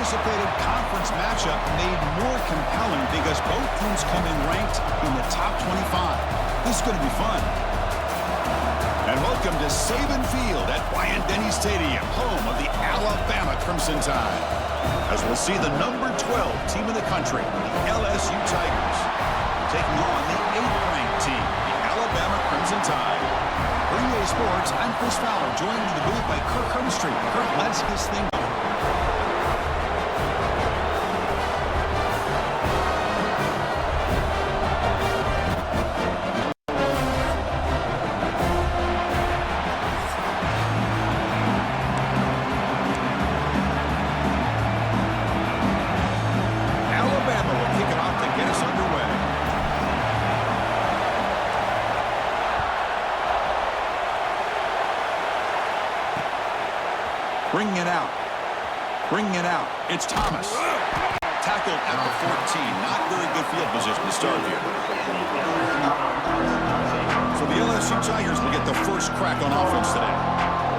anticipated conference matchup made more compelling because both teams come in ranked in the top 25. This is going to be fun. And welcome to Saban Field at Bryant-Denny Stadium, home of the Alabama Crimson Tide. As we'll see the number 12 team in the country, the LSU Tigers, taking on the 8th-ranked team, the Alabama Crimson Tide. For EA Sports, I'm Chris Fowler, joined in the booth by Kirk Herbstreit. Kirk, let's get this thing going. Bringing it out. It's Thomas. Tackled at the 14. Not very good field position to start here. So the LSU Tigers will get the first crack on offense today.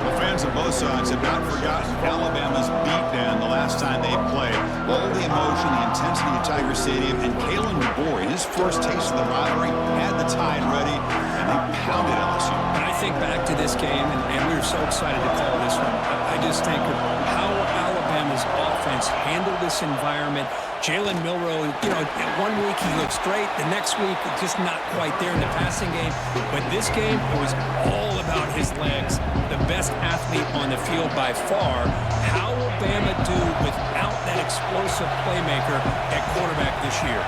The fans of both sides have not forgotten Alabama's beatdown the last time they played. All the emotion, the intensity of Tiger Stadium, and Kalen DeBoer, in his first taste of the rivalry, had the Tide ready, and they pounded LSU. And I think back to this game, and we were so excited to call this one. I just think of how Alabama's offense handled this environment. Jalen Milroe, one week he looks great. The next week, just not quite there in the passing game. But this game, it was all about his legs. The best athlete on the field by far. How will Bama do without that explosive playmaker at quarterback this year?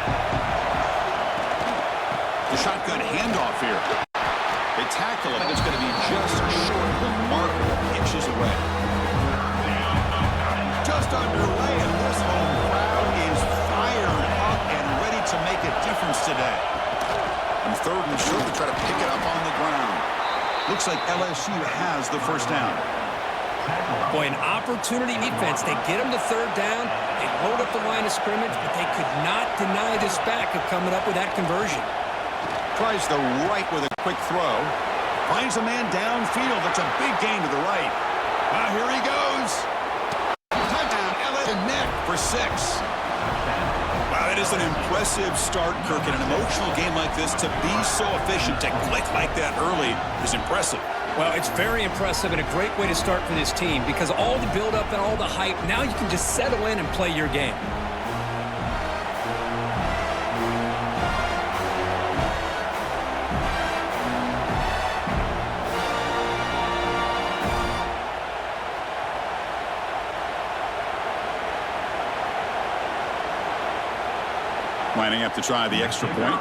The shotgun handoff here. They tackle it. I think it's going to be just short, remarkable inches away. Just underway, and this home crowd is fired up and ready to make a difference today. On third and short, they try to pick it up on the ground. Looks like LSU has the first down. Boy, an opportunity defense. They get them to third down. They load up the line of scrimmage, but they could not deny this back of coming up with that conversion. Tries the right with a quick throw. Finds a man downfield. That's a big gain to the right. Here he goes. Neck for 6. Wow, that is an impressive start, Kirk. In an emotional game like this, to be so efficient, to click like that early is impressive. Well, it's very impressive and a great way to start for this team because all the build-up and all the hype, now you can just settle in and play your game. Lining up to try the extra point.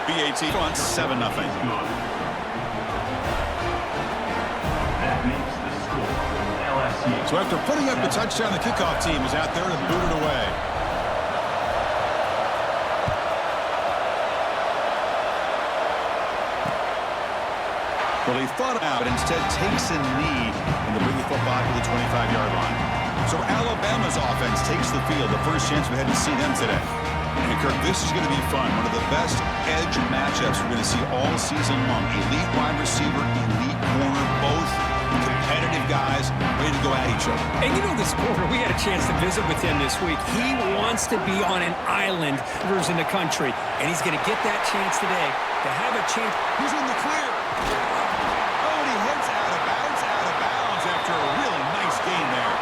BAT front 7-0. So after putting up the touchdown, the kickoff team is out there to boot it away. Well, he thought about it, but instead takes a knee and to bring the football to the 25-yard line. So Alabama's offense takes the field. The first chance we had to see them today. And Kirk, this is going to be fun. One of the best edge matchups we're going to see all season long. Elite wide receiver, elite corner, both competitive guys ready to go at each other. And this corner, we had a chance to visit with him this week. He wants to be on an island in the country. And he's going to get that chance today to have a chance. He's in the clear. Oh, and he heads out of bounds after a really nice game there.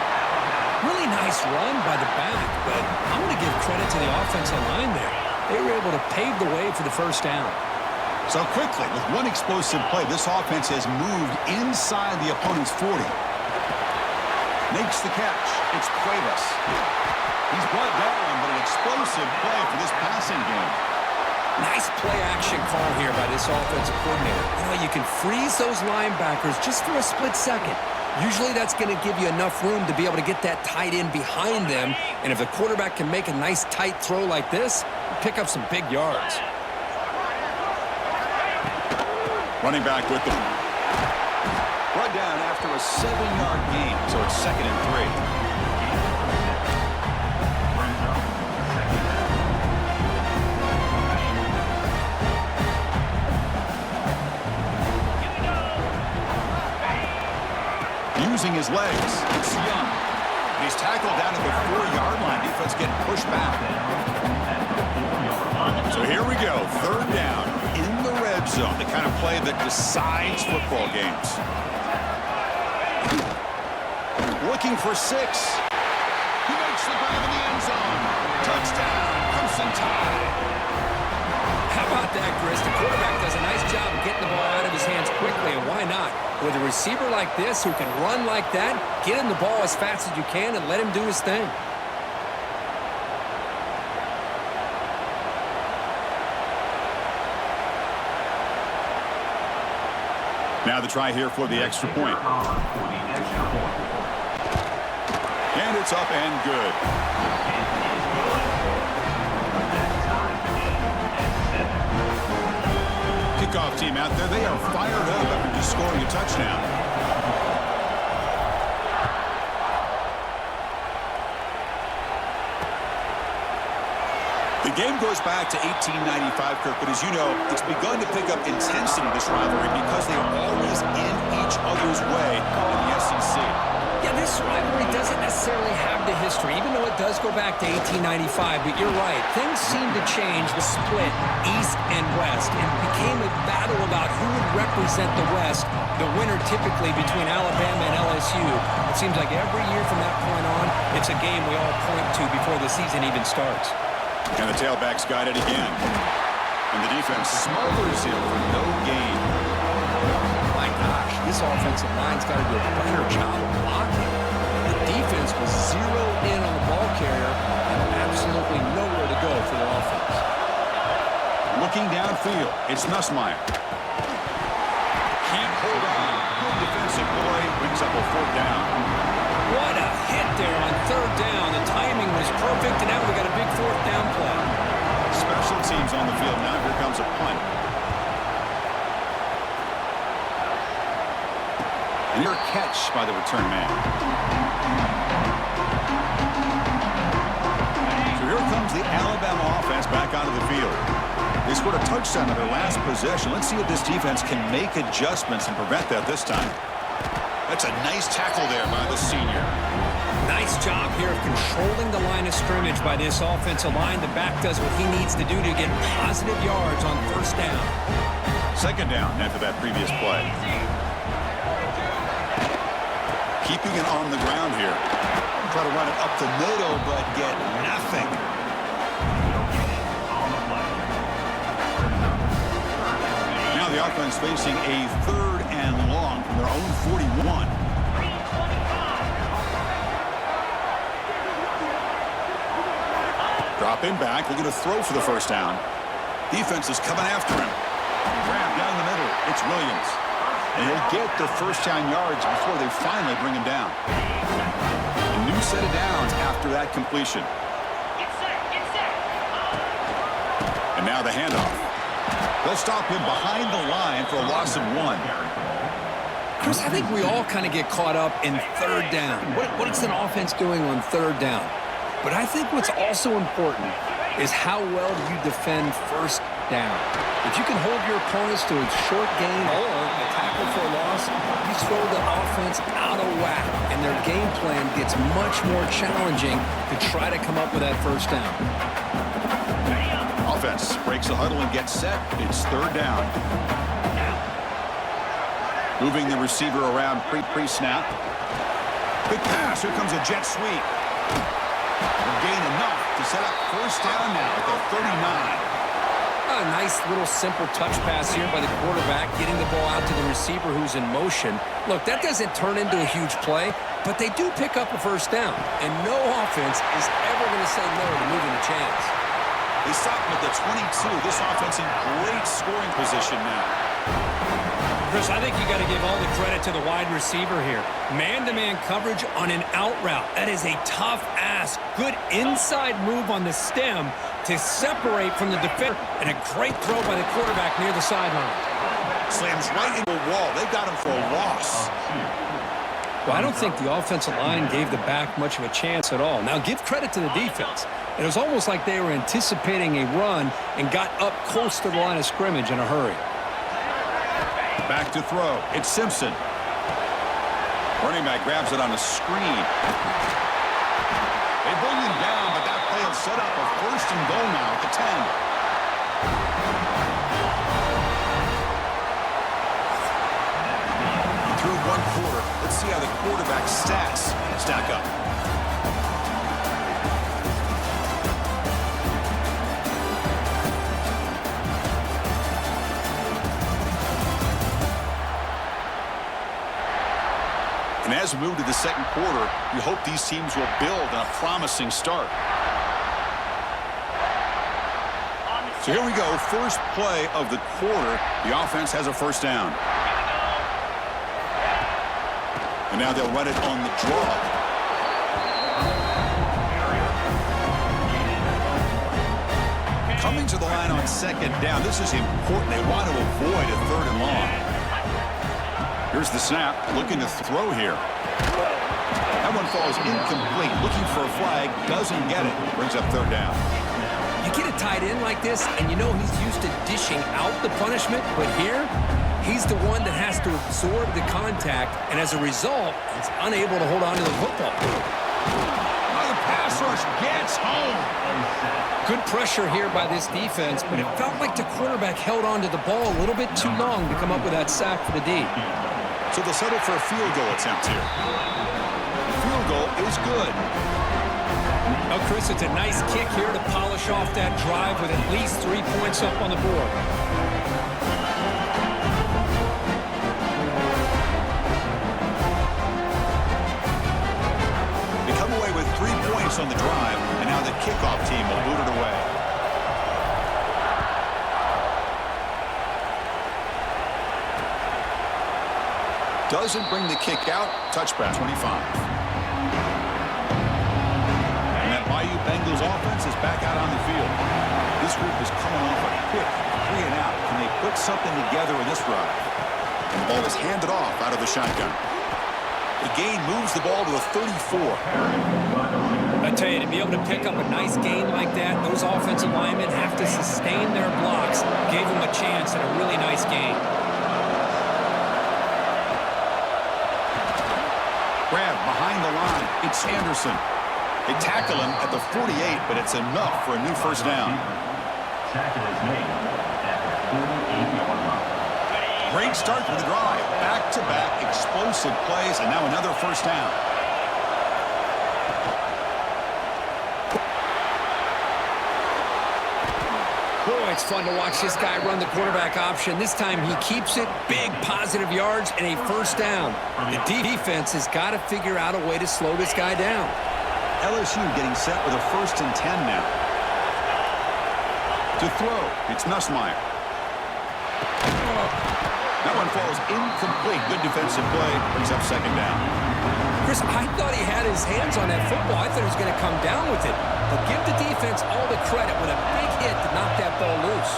Really nice run by the back, but I'm going to give credit to the offensive line there. They were able to pave the way for the first down. So quickly, with one explosive play, this offense has moved inside the opponent's 40. Makes the catch. It's Cuevas. He's brought down, but an explosive play for this passing game. Nice play-action call here by this offensive coordinator. You can freeze those linebackers just for a split second. Usually that's going to give you enough room to be able to get that tight end behind them. And if the quarterback can make a nice tight throw like this, pick up some big yards. Running back with them. Brought down after a 7-yard gain, so it's 2nd and 3. using his legs. It's Young. And he's tackled down at the 4-yard line. Defense getting pushed back. So here we go. 3rd down in the red zone. The kind of play that decides football games. Looking for 6. He makes the grab in the end zone. Touchdown, Crimson Tide. How about that, Chris? The quarterback does a nice job of getting the ball out of his hands quickly, and why not? With a receiver like this who can run like that, get him the ball as fast as you can and let him do his thing. Now the try here for the extra point. And it's up and good. Kickoff team out there, they are fired up after just scoring a touchdown. The game goes back to 1895, Kirk, but as you know, it's begun to pick up intensity, this rivalry, because they are always in each other's way in the SEC. Yeah, this rivalry doesn't necessarily have the history, even though it does go back to 1895. But you're right. Things seem to change the split east and west. It became a battle about who would represent the West, the winner typically between Alabama and LSU. It seems like every year from that point on, it's a game we all point to before the season even starts. And the tailback's got it again. And the defense smothers him for no gain. My gosh, this offensive line's got to do a better job of blocking. The defense was zeroed in on the ball carrier and absolutely nowhere to go for the offense. Looking downfield, it's Nussmeier. Can't hold on. Good defensive play. Brings up a 4th down. What a hit there on 3rd down. The timing was perfect, and now we got a big 4th down play. Special teams on the field. Now here comes a punt. And your catch by the return man. So here comes the Alabama offense back onto the field. They scored a touchdown in their last possession. Let's see if this defense can make adjustments and prevent that this time. That's a nice tackle there by the senior. Nice job here of controlling the line of scrimmage by this offensive line. The back does what he needs to do to get positive yards on 1st down. 2nd down after that previous play. Keeping it on the ground here. Try to run it up the middle, but get nothing. Now the offense facing a 3rd and long from their own 41. Dropping back, looking to throw for the 1st down. Defense is coming after him. Grab down the middle. It's Williams. And he'll get the 1st down yards before they finally bring him down. A new set of downs after that completion. And now the handoff. They'll stop him behind the line for a loss of 1. Chris, I think we all kind of get caught up in 3rd down. What is an offense doing on 3rd down? But I think what's also important is how well do you defend 1st down. If you can hold your opponents to a short gain or a tackle for a loss, you throw the offense out of whack, and their game plan gets much more challenging to try to come up with that 1st down. Offense breaks the huddle and gets set. It's 3rd down. Moving the receiver around pre-snap. Good pass. Here comes a jet sweep. They'll gain enough to set up 1st down now at the 39. A nice little simple touch pass here by the quarterback, getting the ball out to the receiver who's in motion. Look, that doesn't turn into a huge play, but they do pick up a 1st down, and no offense is ever going to say no to moving the chains. They stop him at the 22. This offense in great scoring position now. Chris, I think you got to give all the credit to the wide receiver here. Man-to-man coverage on an out route. That is a tough ask. Good inside move on the stem to separate from the defender, and a great throw by the quarterback near the sideline. Slams right into a wall. They got him for a loss. Well, I don't think the offensive line gave the back much of a chance at all. Now, give credit to the defense. It was almost like they were anticipating a run and got up close to the line of scrimmage in a hurry. Back to throw. It's Simpson. Running back grabs it on the screen. They bring him down, but that play will set up a first and goal now at the 10. Through one quarter, let's see how the quarterback's stats stack up. And as we move to the second quarter, we hope these teams will build on a promising start. So here we go, first play of the quarter. The offense has a first down. And now they'll run it on the draw. Coming to the line on second down. This is important. They want to avoid a third and long. Here's the snap, looking to throw here. That one falls incomplete, looking for a flag, doesn't get it. Brings up third down. You get a tight end like this, and you know he's used to dishing out the punishment, but here, he's the one that has to absorb the contact, and as a result, he's unable to hold on to the football. The pass rush gets home. Good pressure here by this defense, but it felt like the quarterback held on to the ball a little bit too long to come up with that sack for the D. So they'll settle for a field goal attempt here. Field goal is good. Now, Chris, it's a nice kick here to polish off that drive with at least 3 points up on the board. They come away with 3 points on the drive, and now the kickoff team will boot it away. Doesn't bring the kick out. Touchback, 25. And that Bayou Bengals offense is back out on the field. This group is coming off a quick 3 and out. Can they put something together in this drive? And the ball is handed off out of the shotgun. The gain moves the ball to the 34. I tell you, to be able to pick up a nice gain like that, those offensive linemen have to sustain their blocks. Gave them a chance at a really nice gain. Grab behind the line. It's Anderson. They tackle him at the 48, but it's enough for a new first down. Great start to the drive. Back-to-back explosive plays, and now another first down. Boy, it's fun to watch this guy run the quarterback option. This time he keeps it, big positive yards, and a first down. The defense has got to figure out a way to slow this guy down. LSU getting set with a 1st and 10 now. To throw, it's Nussmeier. That one falls incomplete. Good defensive play. Brings up second down. Chris, I thought he had his hands on that football. I thought he was going to come down with it. But give the defense all the credit with a big hit to knock that ball loose.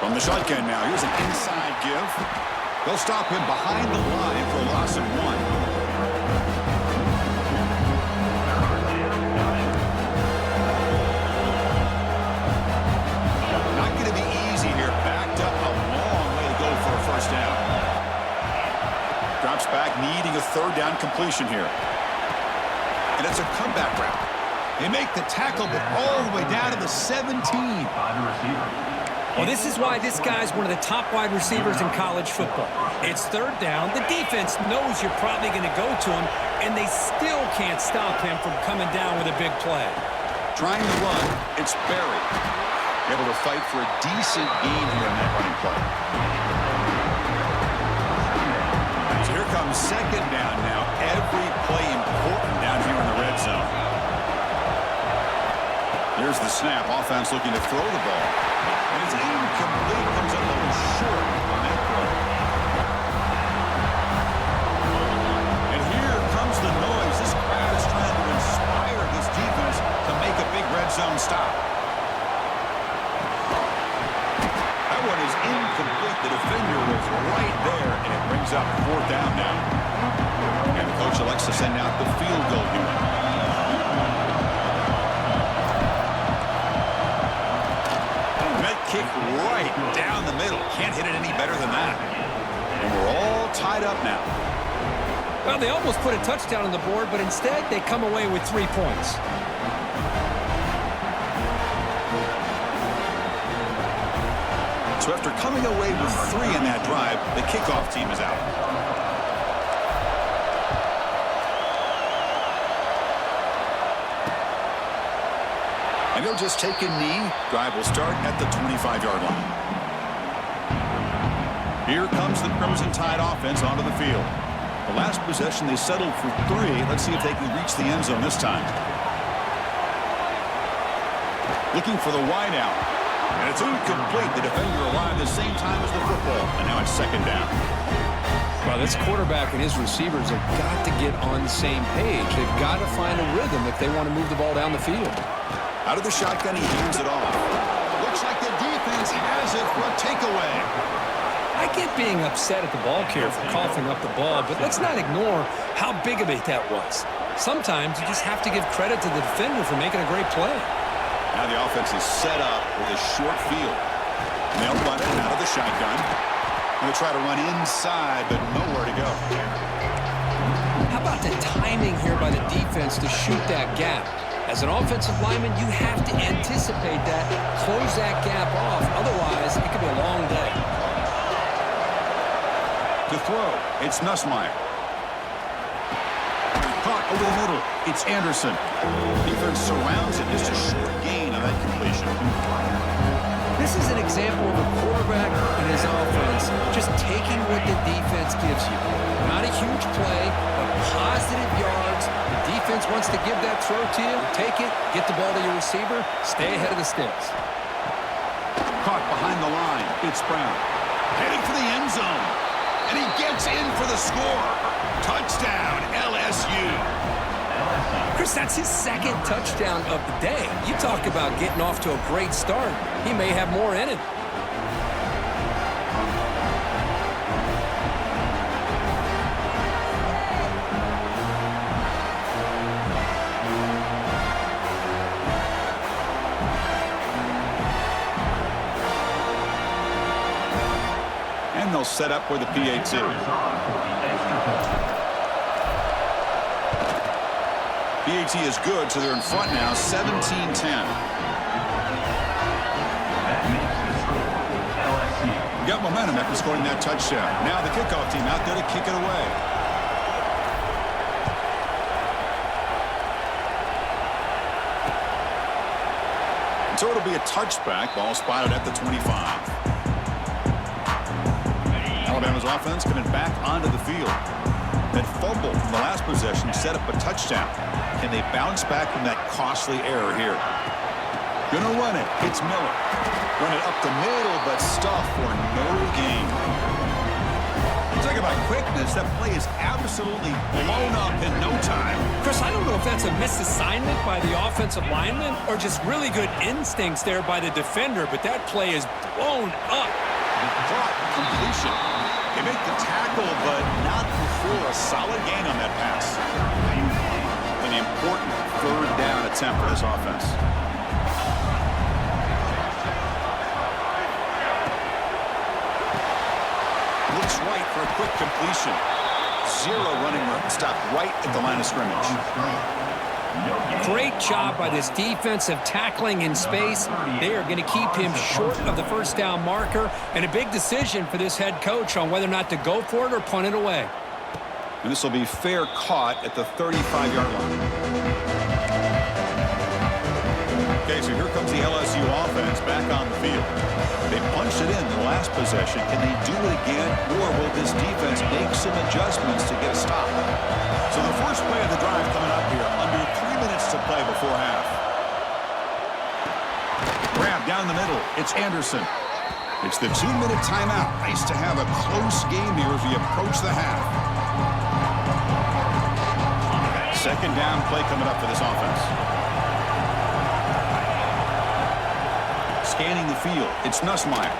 From the shotgun now, here's an inside give. They'll stop him behind the line for a loss of 1. Not going to be easy here. Backed up a long way to go for a first down. Drops back, needing a third down completion here. And it's a comeback route. They make the tackle, but all the way down to the 17. Well, this is why this guy's one of the top wide receivers in college football. It's third down. The defense knows you're probably going to go to him, and they still can't stop him from coming down with a big play. Trying to run, it's Berry. Able to fight for a decent gain here in that running play. So here comes second down now. Every play important down here in the red zone. Here's the snap. Offense looking to throw the ball. And it's incomplete. Comes a little short on that play. And here comes the noise. This crowd is trying to inspire this defense to make a big red zone stop. That one is incomplete. The defender was right there, and it brings up fourth down now. And the coach elects to send out the field goal unit. Kick right down the middle. Can't hit it any better than that. And we're all tied up now. Well, they almost put a touchdown on the board, but instead they come away with 3 points. So after coming away with 3 in that drive, the kickoff team is out. And he'll just take a knee. Drive will start at the 25-yard line. Here comes the Crimson Tide offense onto the field. The last possession, they settled for 3. Let's see if they can reach the end zone this time. Looking for the wide out. And it's incomplete. The defender arrived the same time as the football. And now it's second down. Well, this quarterback and his receivers have got to get on the same page. They've got to find a rhythm if they want to move the ball down the field. Out of the shotgun, he hands it off. Looks like the defense has it for a takeaway. I get being upset at the ball carrier for coughing up the ball, but let's not ignore how big of a hit that was. Sometimes you just have to give credit to the defender for making a great play. Now the offense is set up with a short field. And they'll run it out of the shotgun. They'll try to run inside, but nowhere to go. How about the timing here by the defense to shoot that gap? As an offensive lineman, you have to anticipate that, close that gap off. Otherwise, it could be a long day. To throw, it's Nussmeier. Caught over the middle, it's Anderson. Defense surrounds it, just a short gain on that completion. This is an example of a quarterback and his offense just taking what the defense gives you. Not a huge play, but positive yards. The defense wants to give that throw to you. Take it, get the ball to your receiver, stay ahead of the sticks. Caught behind the line, it's Brown. Heading for the end zone. And he gets in for the score. Touchdown, LSU. Chris, that's his second touchdown of the day. You talk about getting off to a great start. He may have more in it. And they'll set up for the PAT. PAT is good, so they're in front now, 17-10. Got momentum after scoring that touchdown. Now the kickoff team out there to kick it away. So it'll be a touchback. Ball spotted at the 25. Alabama's offense coming back onto the field. That fumble from the last possession set up a touchdown. Can they bounce back from that costly error here? Gonna run it. It's Miller. Run it up the middle, but stuffed for no gain. Talk about quickness. That play is absolutely blown up in no time. Chris, I don't know if that's a misassignment by the offensive lineman or just really good instincts there by the defender, but that play is blown up. Caught completion. They make the tackle, but not before a solid gain on that pass. An important third down attempt for this offense. Looks right for a quick completion. Zero running room. Stopped right at the line of scrimmage. Great job by this defensive tackling in space. They are going to keep him short of the first down marker, and a big decision for this head coach on whether or not to go for it or punt it away. And this will be fair caught at the 35-yard line. Okay, so here comes the LSU offense back on the field. They punched it in the last possession. Can they do it again, or will this defense make some adjustments to get a stop? So the first play of the drive coming up here, under 3 minutes to play before half. Grab down the middle. It's Anderson. It's the 2-minute timeout. Nice to have a close game here as we approach the half. Second down play coming up for this offense. Scanning the field, it's Nussmeier.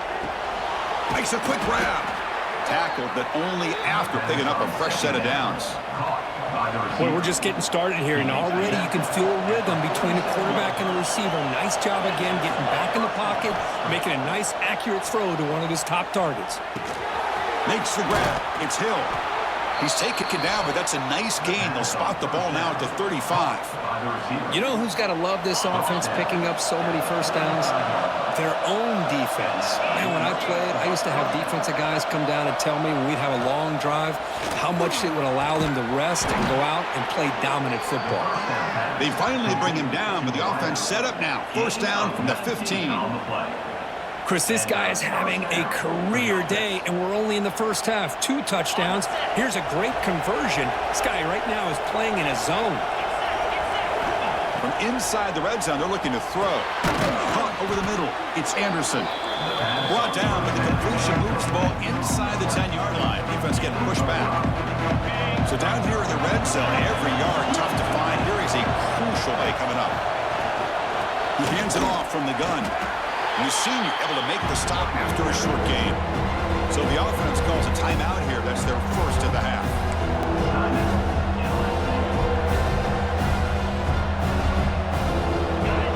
Makes a quick grab. Tackled, but only after picking up a fresh set of downs. Boy, we're just getting started here, and already you can feel a rhythm between the quarterback and the receiver. Nice job again getting back in the pocket, making a nice, accurate throw to one of his top targets. Makes the grab. It's Hill. He's taken it down, but that's a nice gain. They'll spot the ball now at the 35. You know who's got to love this offense picking up so many first downs? Their own defense. Man, when I played, I used to have defensive guys come down and tell me when we'd have a long drive how much it would allow them to rest and go out and play dominant football. They finally bring him down, but the offense set up now. First down from the 15. Chris, this guy is having a career day, and we're only in the first half. 2 touchdowns. Here's a great conversion. This guy right now is playing in a zone. From inside the red zone, they're looking to throw. Caught over the middle. It's Anderson. Brought down, but the completion moves the ball inside the 10-yard line. Defense getting pushed back. So down here in the red zone, every yard tough to find. Here is a crucial play coming up. He hands it off from the gun. And the senior able to make the stop after a short gain. So the offense calls a timeout here. That's their first of the half.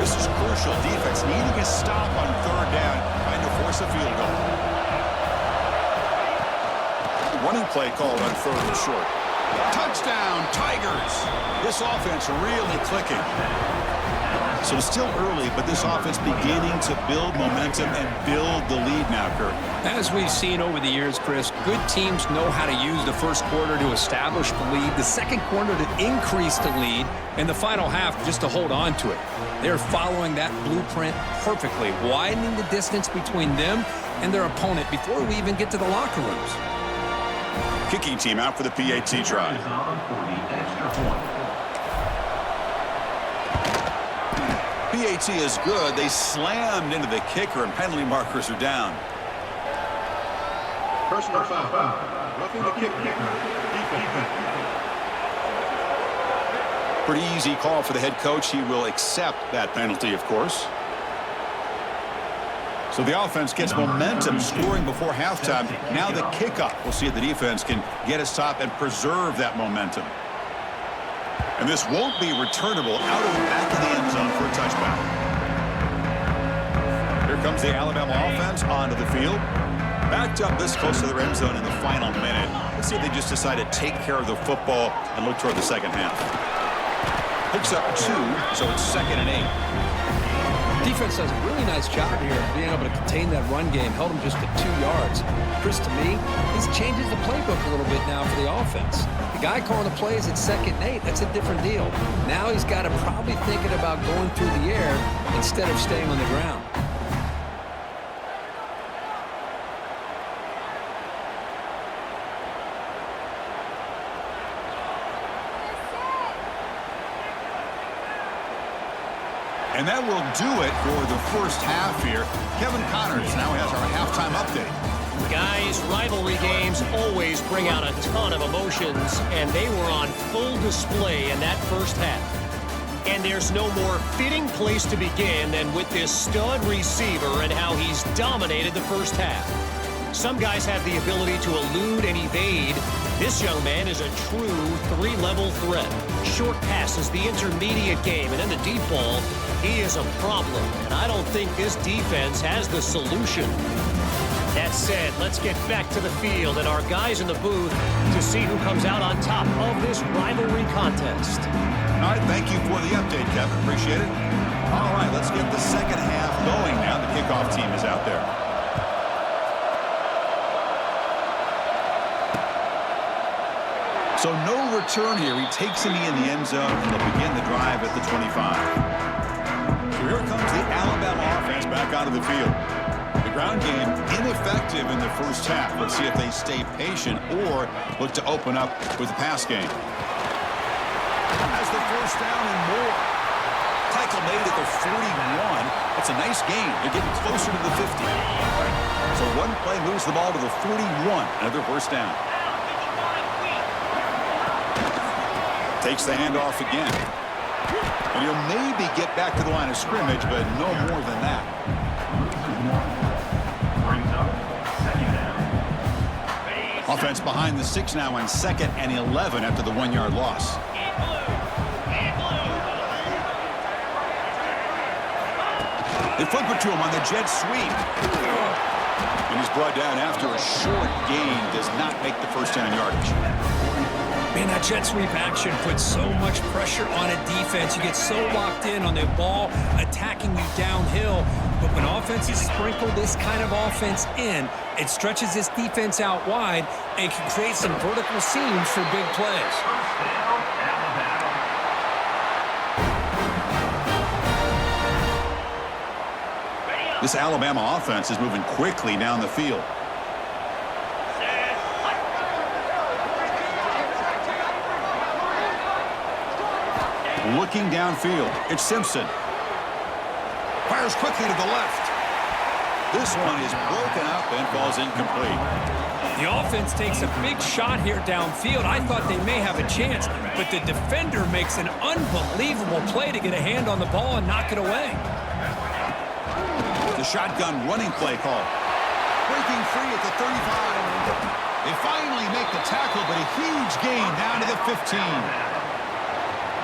This is crucial. Defense needing a stop on third down, trying to force a field goal. Running play called on third and short. Touchdown, Tigers! This offense really clicking. So it's still early, but this offense beginning to build momentum and build the lead now, Kurt. As we've seen over the years, Chris, good teams know how to use the first quarter to establish the lead, the second quarter to increase the lead, and the final half just to hold on to it. They're following that blueprint perfectly, widening the distance between them and their opponent before we even get to the locker rooms. Kicking team out for the PAT try. PAT is good. They slammed into the kicker, and penalty markers are down. Personal foul. Roughing the kicker. Pretty easy call for the head coach. He will accept that penalty, of course. So the offense gets momentum, scoring before halftime. Now the kickoff. We'll see if the defense can get a stop and preserve that momentum. And this won't be returnable out of the back of the end zone for a touchback. Here comes the Alabama offense onto the field. Backed up this close to the end zone in the final minute. Let's see if they just decide to take care of the football and look toward the second half. Picks up 2, so it's 2nd and 8. Defense does a really nice job here of being able to contain that run game. Held them just at 2 yards. Chris, to me, this changes the playbook a little bit now for the offense. The guy calling the plays at 2nd and 8, that's a different deal. Now he's got to probably thinking about going through the air instead of staying on the ground. And that will do it for the first half here. Kevin Connors now has our halftime update. Guys, rivalry games always bring out a ton of emotions, and they were on full display in that first half. And there's no more fitting place to begin than with this stud receiver and how he's dominated the first half. Some guys have the ability to elude and evade. This young man is a true 3-level threat. Short passes, the intermediate game, and then the deep ball. He is a problem, and I don't think this defense has the solution. That said, let's get back to the field and our guys in the booth to see who comes out on top of this rivalry contest. All right, thank you for the update, Kevin. Appreciate it. All right, let's get the second half going now. The kickoff team is out there. So no return here. He takes him in the end zone, and they'll begin the drive at the 25. So here comes the Alabama offense back onto the field. The ground game ineffective in the first half. Let's see if they stay patient or look to open up with the pass game. Has the first down and more. Tackle made at the 41. That's a nice gain. They're getting closer to the 50. So one play moves the ball to the 41. Another first down. Takes the handoff again. And he'll maybe get back to the line of scrimmage, but no more than that. Offense behind the 6 now on 2nd and 11 after the 1-yard loss. They flip it to him on the jet sweep. And he's brought down after a short gain. Does not make the first down yardage. Man, that jet sweep action puts so much pressure on a defense. You get so locked in on the ball attacking you downhill. But when offenses sprinkle this kind of offense in, it stretches this defense out wide and can create some vertical seams for big plays. This Alabama offense is moving quickly down the field. Looking downfield, it's Simpson. Fires quickly to the left. This one is broken up and falls incomplete. The offense takes a big shot here downfield. I thought they may have a chance, but the defender makes an unbelievable play to get a hand on the ball and knock it away. The shotgun running play call. Breaking free at the 35. They finally make the tackle, but a huge gain down to the 15.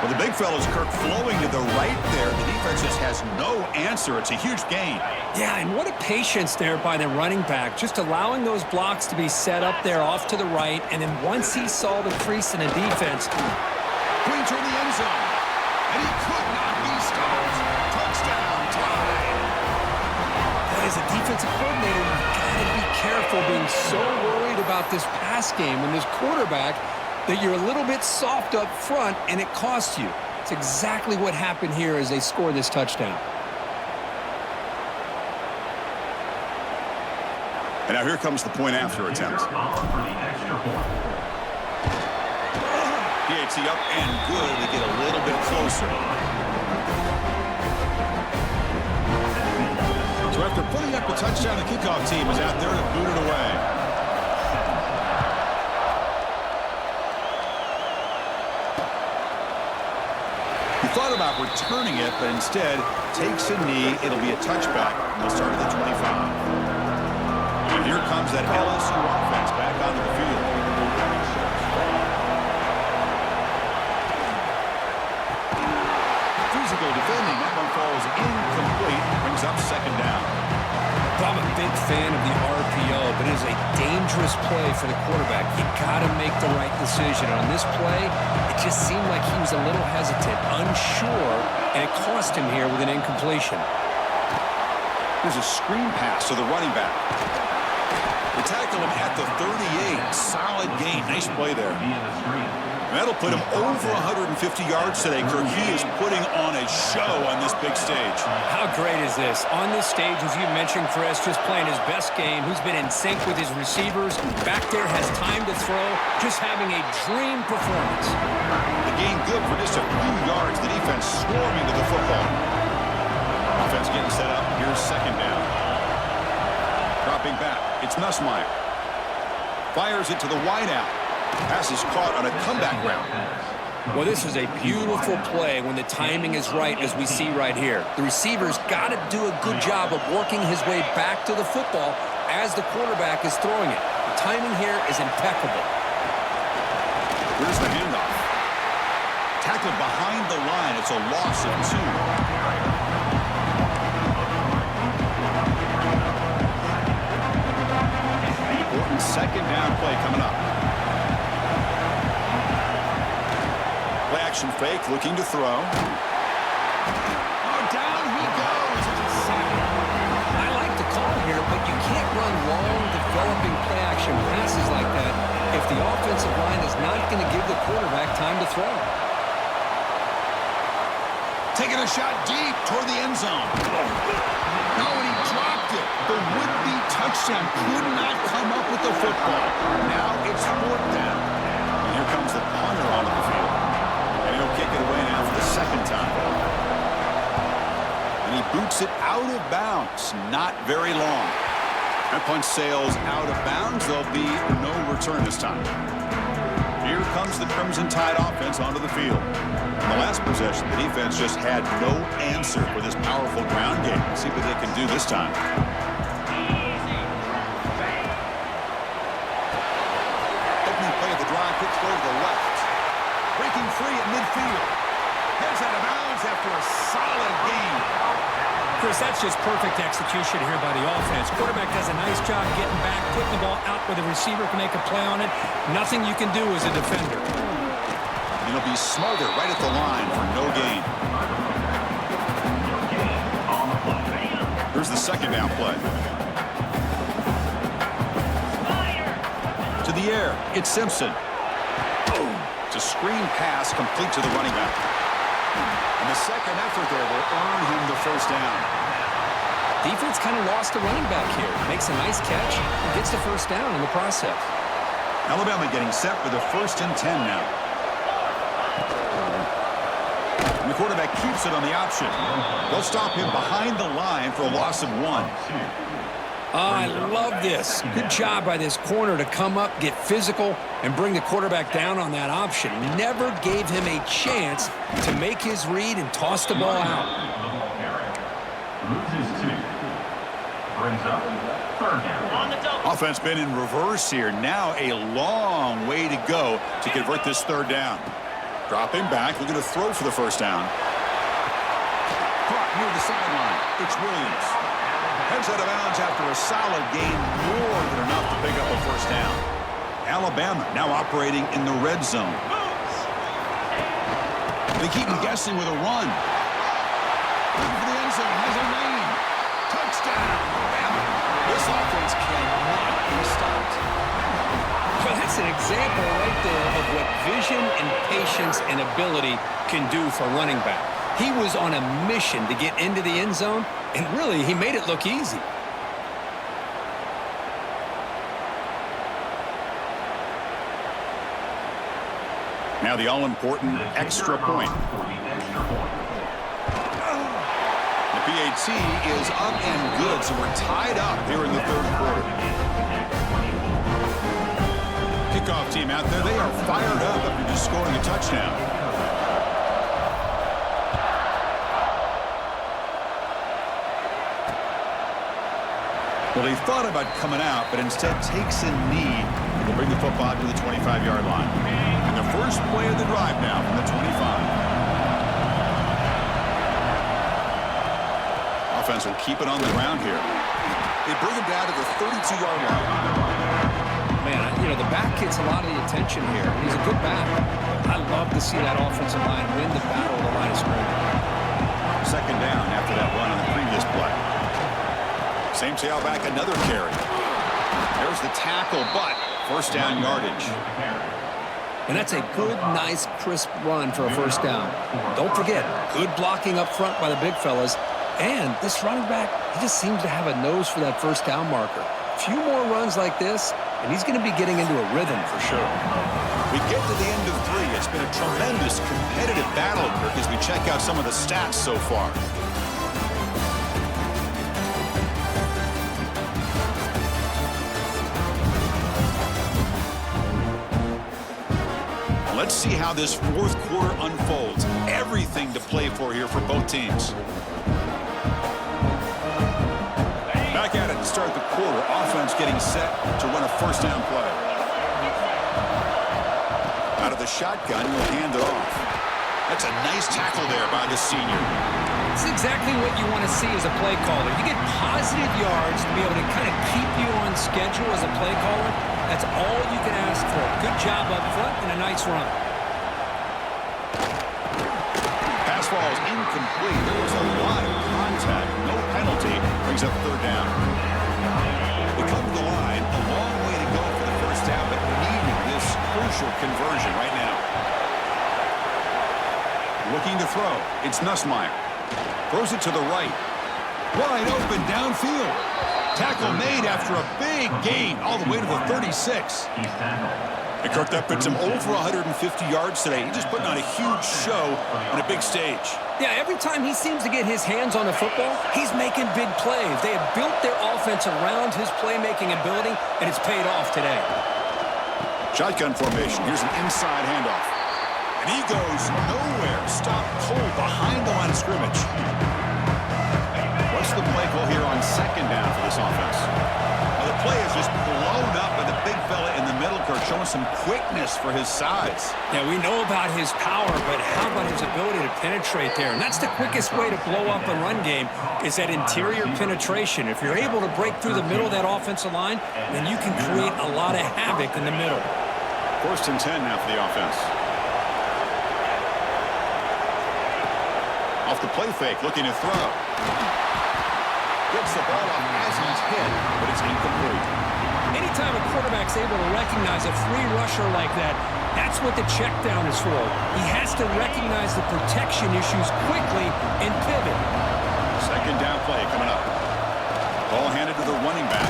Well, the big fellow's Kirk flowing to the right there. The defense just has no answer. It's a huge gain. Yeah, and what a patience there by the running back, just allowing those blocks to be set up there off to the right, and then once he saw the crease in the defense. Green toward the end zone, and he could not be stopped. Touchdown, tied. As a defensive coordinator, you've got to be careful being so worried about this pass game and this quarterback that you're a little bit soft up front, and it costs you. It's exactly what happened here as they score this touchdown. And now here comes the point after attempt. PAT up and good to get a little bit closer. So after putting up a touchdown, the kickoff team is out there to boot it away. He thought about returning it, but instead takes a knee. It'll be a touchback. They'll start at the 25. And here comes that LSU offense back onto the field. Physical defending. That one falls incomplete. Brings up second down. I'm a big fan of the RPO, but it is a dangerous play for the quarterback. You got to make the right decision. On this play, it just seemed like he was a little hesitant, unsure, and it cost him here with an incompletion. There's a screen pass to the running back. They tackle him at the 38. Solid gain. Nice play there. That'll put him over 150 yards today, Kirk. He is putting on a show on this big stage. How great is this? On this stage, as you mentioned, Chris, just playing his best game. Who's been in sync with his receivers. Back there has time to throw. Just having a dream performance. The gain good for just a few yards. The defense swarming to the football. Offense getting set up. Here's second down. Dropping back. It's Nussmeier. Fires it to the wideout. Pass is caught on a comeback route. Well, this is a beautiful play when the timing is right, as we see right here. The receiver's got to do a good job of working his way back to the football as the quarterback is throwing it. The timing here is impeccable. Here's the handoff. Tackled behind the line. It's a loss of 2. Important second down play coming up. Play action fake, looking to throw. Oh, down he goes. It's a sack. I like the call here, but you can't run long, developing play action passes like that if the offensive line is not going to give the quarterback time to throw. Taking a shot deep toward the end zone. No, and he dropped it. The would-be touchdown could not come up with the football. Now it's fourth down. And here comes the punter onto the field. And he'll kick it away now for the second time. And he boots it out of bounds. Not very long. That punt sails out of bounds. There'll be no return this time. Here comes the Crimson Tide offense onto the field. In the last possession, the defense just had no answer for this powerful ground game. Let's see what they can do this time. Opening play of the drive, quick throw to the left. Breaking free at midfield. Heads out of bounds after a solid game. Chris, that's just perfect execution here by the offense. Quarterback does a nice job getting back, putting the ball out where the receiver can make a play on it. Nothing you can do as a defender. he'll be smothered right at the line for no gain. Here's the second down play. To the air, it's Simpson. It's a screen pass complete to the running back. And the second effort there will earn him the first down. Defense kind of lost the running back here. Makes a nice catch and gets the first down in the process. Alabama getting set for the 1st and 10 now. And the quarterback keeps it on the option. They'll stop him behind the line for a loss of 1. I love this. Good job by this corner to come up, get physical, and bring the quarterback down on that option. Never gave him a chance to make his read and toss the ball out. Brings up 3rd down. Offense been in reverse here. Now a long way to go to convert this 3rd down. Dropping back, looking to throw for the first down. Caught near the sideline. It's Williams. Heads out of bounds after a solid gain, more than enough to pick up a first down. Alabama now operating in the red zone. They keep him guessing with a run. Looking for the end zone, has a lane. Touchdown, Alabama. This offense cannot be stopped. Well, that's an example right there of what vision and patience and ability can do for running back. He was on a mission to get into the end zone, and really, he made it look easy. Now the all-important extra point. The PAT is up and good, so we're tied up here in the 3rd quarter. Kickoff team out there, they are fired up after just scoring a touchdown. Well, they thought about coming out, but instead takes a knee. They'll bring the football to the 25-yard line. And the first play of the drive now from the 25. Offense will keep it on the ground here. They bring him down to the 32-yard line. Man, you know, the back gets a lot of the attention here. He's a good back. I love to see that offensive line win the battle of the line of scrimmage. Second down after that run on the previous play. Same tailback, another carry. There's the tackle, but first down yardage. And that's a good, nice, crisp run for a first down. Don't forget, good blocking up front by the big fellas. And this running back, he just seems to have a nose for that first down marker. A few more runs like this, and he's going to be getting into a rhythm for sure. We get to the end of 3. It's been a tremendous competitive battle, Kirk, as we check out some of the stats so far. Let's see how this 4th quarter unfolds. Everything to play for here for both teams. Back at it to start the quarter. Offense getting set to run a first down play. Out of the shotgun, he'll hand it off. That's a nice tackle there by the senior. It's exactly what you want to see as a play caller. You get positive yards to be able to kind of keep you on schedule as a play caller. That's all you can ask for. Good job up front and a nice run. Pass ball is incomplete. There was a lot of contact. No penalty. Brings up 3rd down. They come to the line. A long way to go for the first down, but needing this crucial conversion right now. Looking to throw. It's Nussmeier. Throws it to the right. Wide open downfield. Tackle made after a big gain all the way to the 36. And Kirk, that puts him over 150 yards today. He's just putting on a huge show on a big stage. Yeah, every time he seems to get his hands on the football, he's making big plays. They have built their offense around his playmaking ability, and it's paid off today. Shotgun formation. Here's an inside handoff. And he goes nowhere. Stopped cold behind the line of scrimmage. What's the play call here on second down for this offense? Well, the play is just blown up by the big fella in the middle, Kirk, showing some quickness for his size. Yeah, we know about his power, but how about his ability to penetrate there? And that's the quickest way to blow up a run game is that interior penetration. If you're able to break through the middle of that offensive line, then you can create a lot of havoc in the middle. 1st and 10 now for the offense. Off the play fake, looking to throw. Gets the ball off as he's hit, but it's incomplete. Anytime a quarterback's able to recognize a free rusher like that, that's what the check down is for. He has to recognize the protection issues quickly and pivot. Second down play coming up. Ball handed to the running back.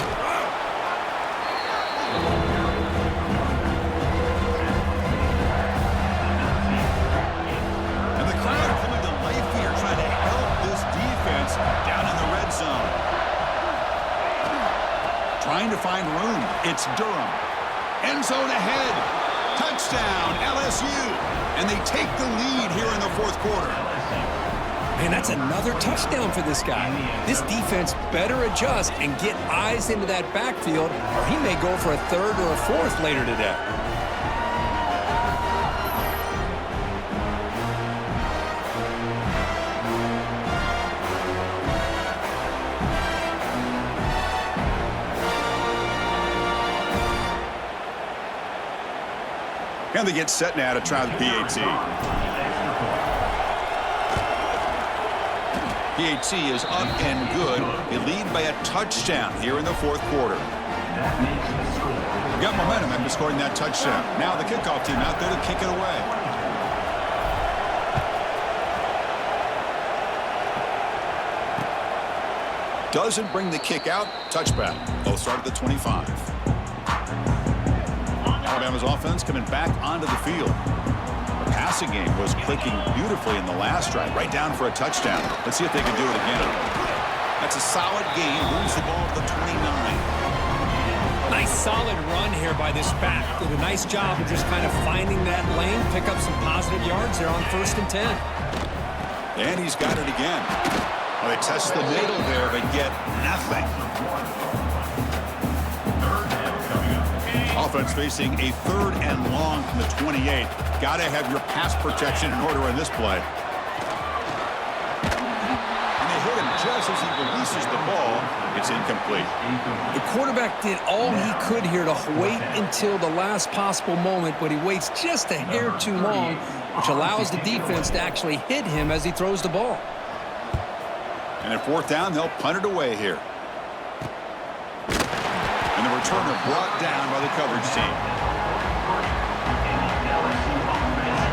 And the crowd coming to life here, trying to help this defense down in the red zone. Trying to find room. It's Durham. End zone ahead. Touchdown, LSU. And they take the lead here in the fourth quarter. Man, that's another touchdown for this guy. This defense better adjust and get eyes into that backfield, or he may go for a third or a fourth later today. And they get set now to try the PAT. PAT is up and good. They lead by a touchdown here in the fourth quarter. Got momentum after scoring that touchdown. Now the kickoff team out there to kick it away. Doesn't bring the kick out. Touchback. They'll start at the 25. Alabama's offense coming back onto the field. The passing game was clicking beautifully in the last drive, right down for a touchdown. Let's see if they can do it again. That's a solid game. Moves the ball to the 29. Nice solid run here by this back. Did a nice job of just kind of finding that lane, pick up some positive yards there on 1st and 10. And he's got it again. Well, they test the middle there, but get nothing. Offense facing a 3rd and long from the 28. Got to have your pass protection in order in this play. And they hit him just as he releases the ball. It's incomplete. The quarterback did all he could here to wait until the last possible moment, but he waits just a hair too long, which allows the defense to actually hit him as he throws the ball. And at 4th down, they'll punt it away here. And the returner brought down by the coverage team.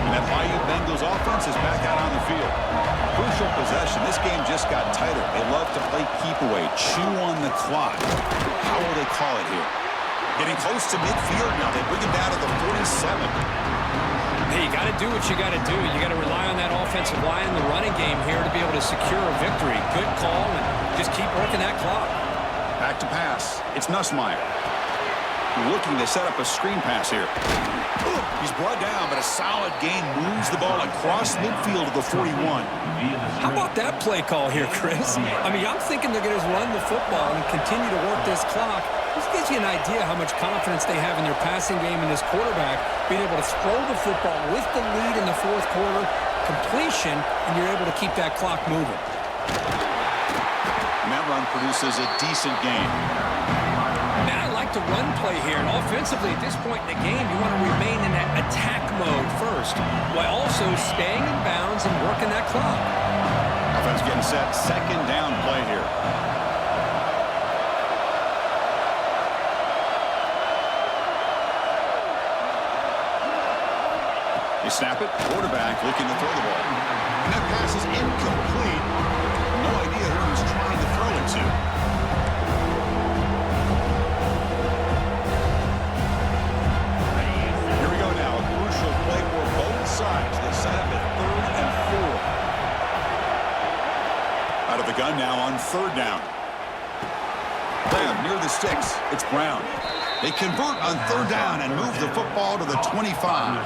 And that Bayou Bengals offense is back out on the field. Crucial possession. This game just got tighter. They love to play keep away, chew on the clock. How will they call it here? Getting close to midfield now. They bring him down to the 47. Hey, you got to do what you got to do. You got to rely on that offensive line in the running game here to be able to secure a victory. Good call, and just keep working that clock. Back to pass. It's Nussmeier. Looking to set up a screen pass here. He's brought down, but a solid gain moves the ball across midfield to the 41. How about that play call here, Chris? I mean, I'm thinking they're going to run the football and continue to work this clock. This gives you an idea how much confidence they have in their passing game and this quarterback being able to throw the football with the lead in the fourth quarter, completion, and you're able to keep that clock moving. And that run produces a decent gain. Now, I like the run play here, and offensively at this point in the game, you want to remain in that attack mode first, while also staying in bounds and working that clock. Offense getting set. 2nd down play here. They snap it. Quarterback looking to throw the ball. And that pass is incomplete. No idea who he's trying to throw it to. Here we go now. A crucial play for both sides. They set up at 3rd and 4. Out of the gun now on 3rd down. Lamb near the sticks. It's Brown. They convert on 3rd down and move the football to the 25.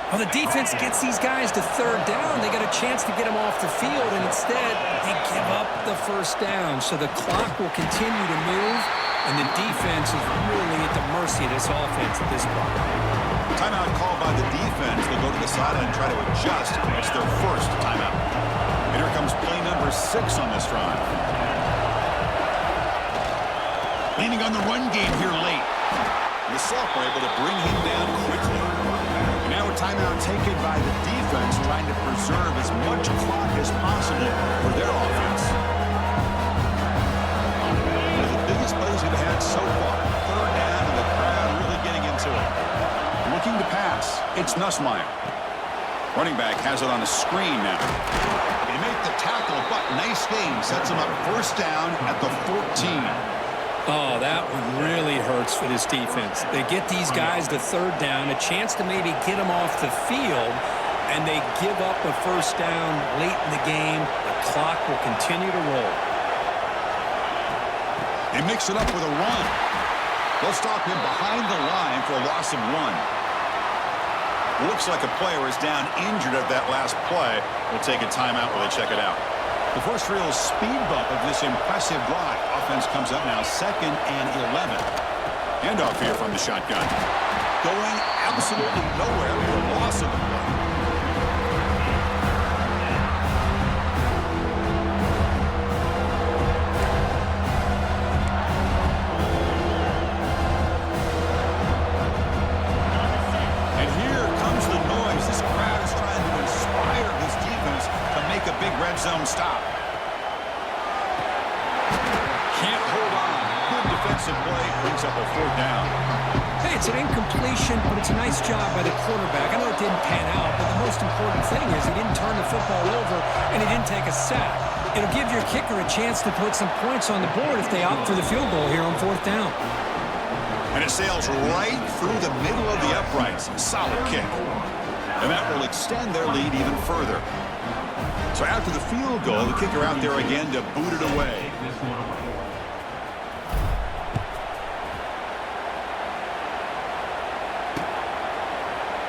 Well, the defense gets these guys to 3rd down. They got a chance to get them off the field, and instead they give up the 1st down. So the clock will continue to move, and the defense is really at the mercy of this offense at this point. Timeout called by the defense. They'll go to the sideline and try to adjust. It's their 1st timeout. And here comes play number 6 on this drive. Leaning on the run game here late. The sophomore able to bring him down quickly. Now a timeout taken by the defense, trying to preserve as much clock as It's Nussmeier. Running back has it on a screen now. They make the tackle, but nice game. Sets him up first down at the 14. Oh, that one really hurts for this defense. They get these guys to third down, a chance to maybe get them off the field, and they give up a first down late in the game. The clock will continue to roll. They mix it up with a run. They'll stop him behind the line for a loss of 1. Looks like a player is down injured at that last play. We'll take a timeout while they check it out. The first real speed bump of this impressive drive. Offense comes up now 2nd and 11. Handoff here from the shotgun. Going absolutely nowhere for a loss of the play. Zone stop. Can't hold on. Good defensive play. Brings up a 4th down. Hey, it's an incompletion, but it's a nice job by the quarterback. I know it didn't pan out, but the most important thing is he didn't turn the football over and he didn't take a sack. It'll give your kicker a chance to put some points on the board if they opt for the field goal here on 4th down. And it sails right through the middle of the uprights. Solid kick. And that will extend their lead even further. So after the field goal, the kicker out there again to boot it away.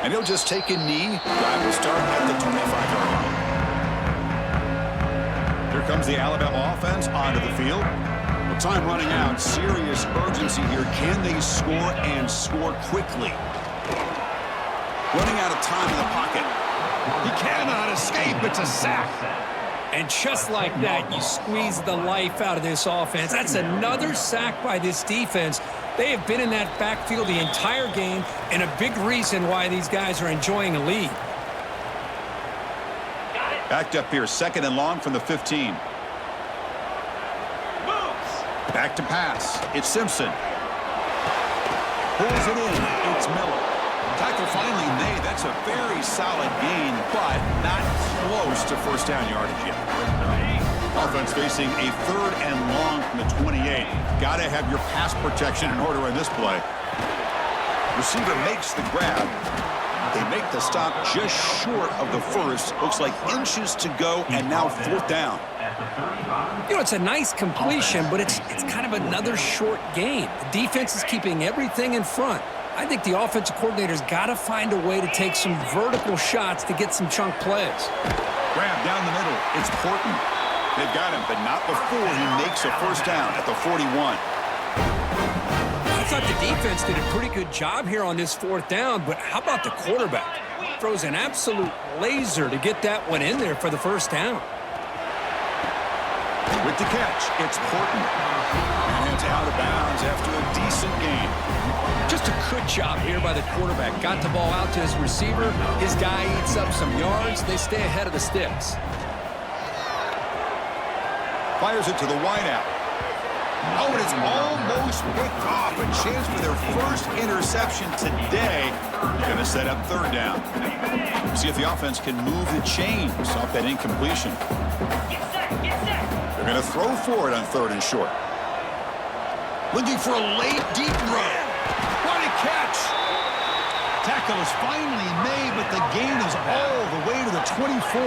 And he'll just take a knee. Drive will start at the 25-yard line. Here comes the Alabama offense onto the field. With time running out, serious urgency here. Can they score and score quickly? Running out of time in the pocket. He cannot escape. It's a sack. And just like that, you squeeze the life out of this offense. That's another sack by this defense. They have been in that backfield the entire game, and a big reason why these guys are enjoying a lead. Backed up here, 2nd and long from the 15. Back to pass. It's Simpson. Pulls it in. It's Miller. Tackle finally made. That's a very solid gain, but not close to first down yardage yet. Offense facing a 3rd and long from the 28. Got to have your pass protection in order in this play. Receiver makes the grab. They make the stop just short of the first. Looks like inches to go, and now 4th down. You know, it's a nice completion, but it's kind of another short gain. The defense is keeping everything in front. I think the offensive coordinator's got to find a way to take some vertical shots to get some chunk plays. Grab down the middle. It's Horton. They've got him, but not before he makes a first down at the 41. I thought the defense did a pretty good job here on this 4th down, but how about the quarterback? Throws an absolute laser to get that one in there for the first down. With the catch, it's Horton. And it's out of bounds after a decent gain. Just a good job here by the quarterback. Got the ball out to his receiver. His guy eats up some yards. They stay ahead of the sticks. Fires it to the wideout. Oh, and it's almost picked off. A chance for their first interception today. Going to set up 3rd down. See if the offense can move the chains off that incompletion. They're going to throw for it on 3rd and short. Looking for a late deep throw. What a catch! Tackle is finally made, but the gain is all the way to the 24.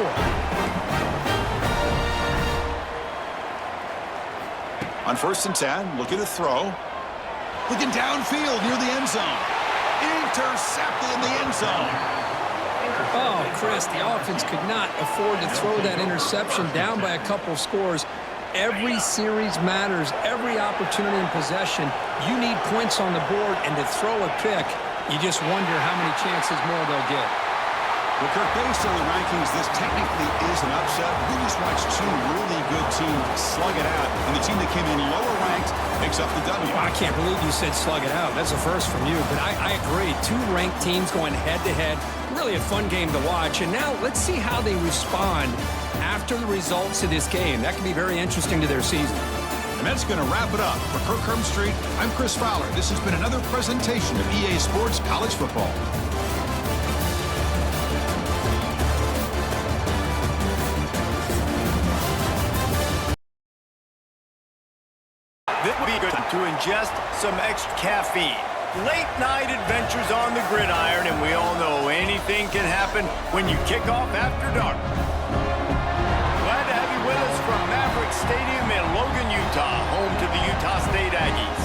On 1st and 10, looking to throw. Looking downfield near the end zone. Intercepted in the end zone. Oh, Chris, the offense could not afford to throw that interception down by a couple scores. Every series matters. Every opportunity in possession. You need points on the board, and to throw a pick, you just wonder how many chances more they'll get. Well, Kirk, based on the rankings, this technically is an upset. We just watched 2 really good teams slug it out, and the team that came in lower ranked picks up the W. Well, I can't believe you said slug it out. That's a first from you, but I agree. 2 ranked teams going head-to-head. Really a fun game to watch, and now let's see how they respond after the results of this game. That can be very interesting to their season. And that's going to wrap it up. For Kirk Herbstreit, I'm Chris Fowler. This has been another presentation of EA Sports College Football. it would be good to ingest some extra caffeine. Late night adventures on the gridiron, and we all know anything can happen when you kick off after dark. Glad to have you with us from Maverick Stadium in Logan, Utah, home to the Utah State Aggies.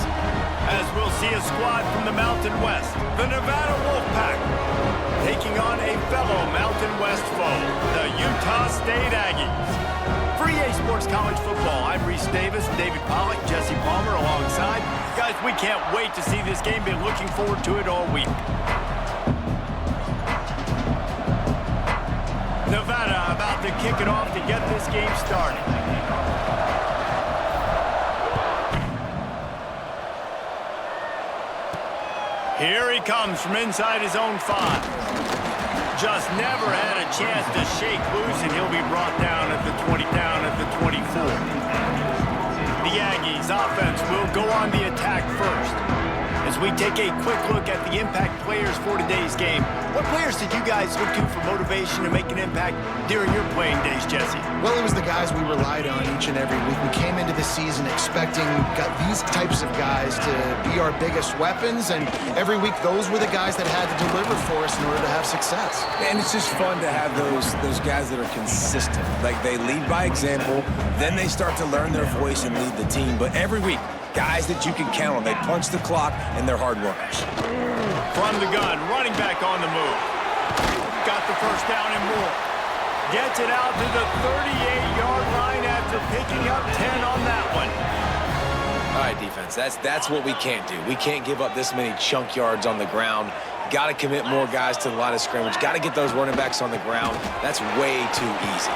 As we'll see a squad from the Mountain West, the Nevada Wolfpack, taking on a fellow Mountain West foe, the Utah State Aggies. For EA Sports College Football, I'm Reese Davis, David Pollack, Jesse Palmer alongside. Guys, we can't wait to see this game. Been looking forward to it all week. Nevada about to kick it off to get this game started. Here he comes from inside his own 5. Just never had a chance to shake loose, and he'll be brought down at the 20, down at the 24. The Aggies offense will go on the attack first. As we take a quick look at the impact players for today's game, what players did you guys look to for motivation to make an impact during your playing days, Jesse? Well, it was the guys we relied on each and every week. We came into the season expecting these types of guys to be our biggest weapons, and every week those were the guys that had to deliver for us in order to have success. And it's just fun to have those guys that are consistent. Like, they lead by example, then they start to learn their voice and lead the team. But every week, guys that you can count on. They punch the clock, and they're hard workers. From the gun, running back on the move. Got the first down and more. Gets it out to the 38-yard line after picking up 10 on that one. All right, defense, that's what we can't do. We can't give up this many chunk yards on the ground. Got to commit more guys to the line of scrimmage. Got to get those running backs on the ground. That's way too easy.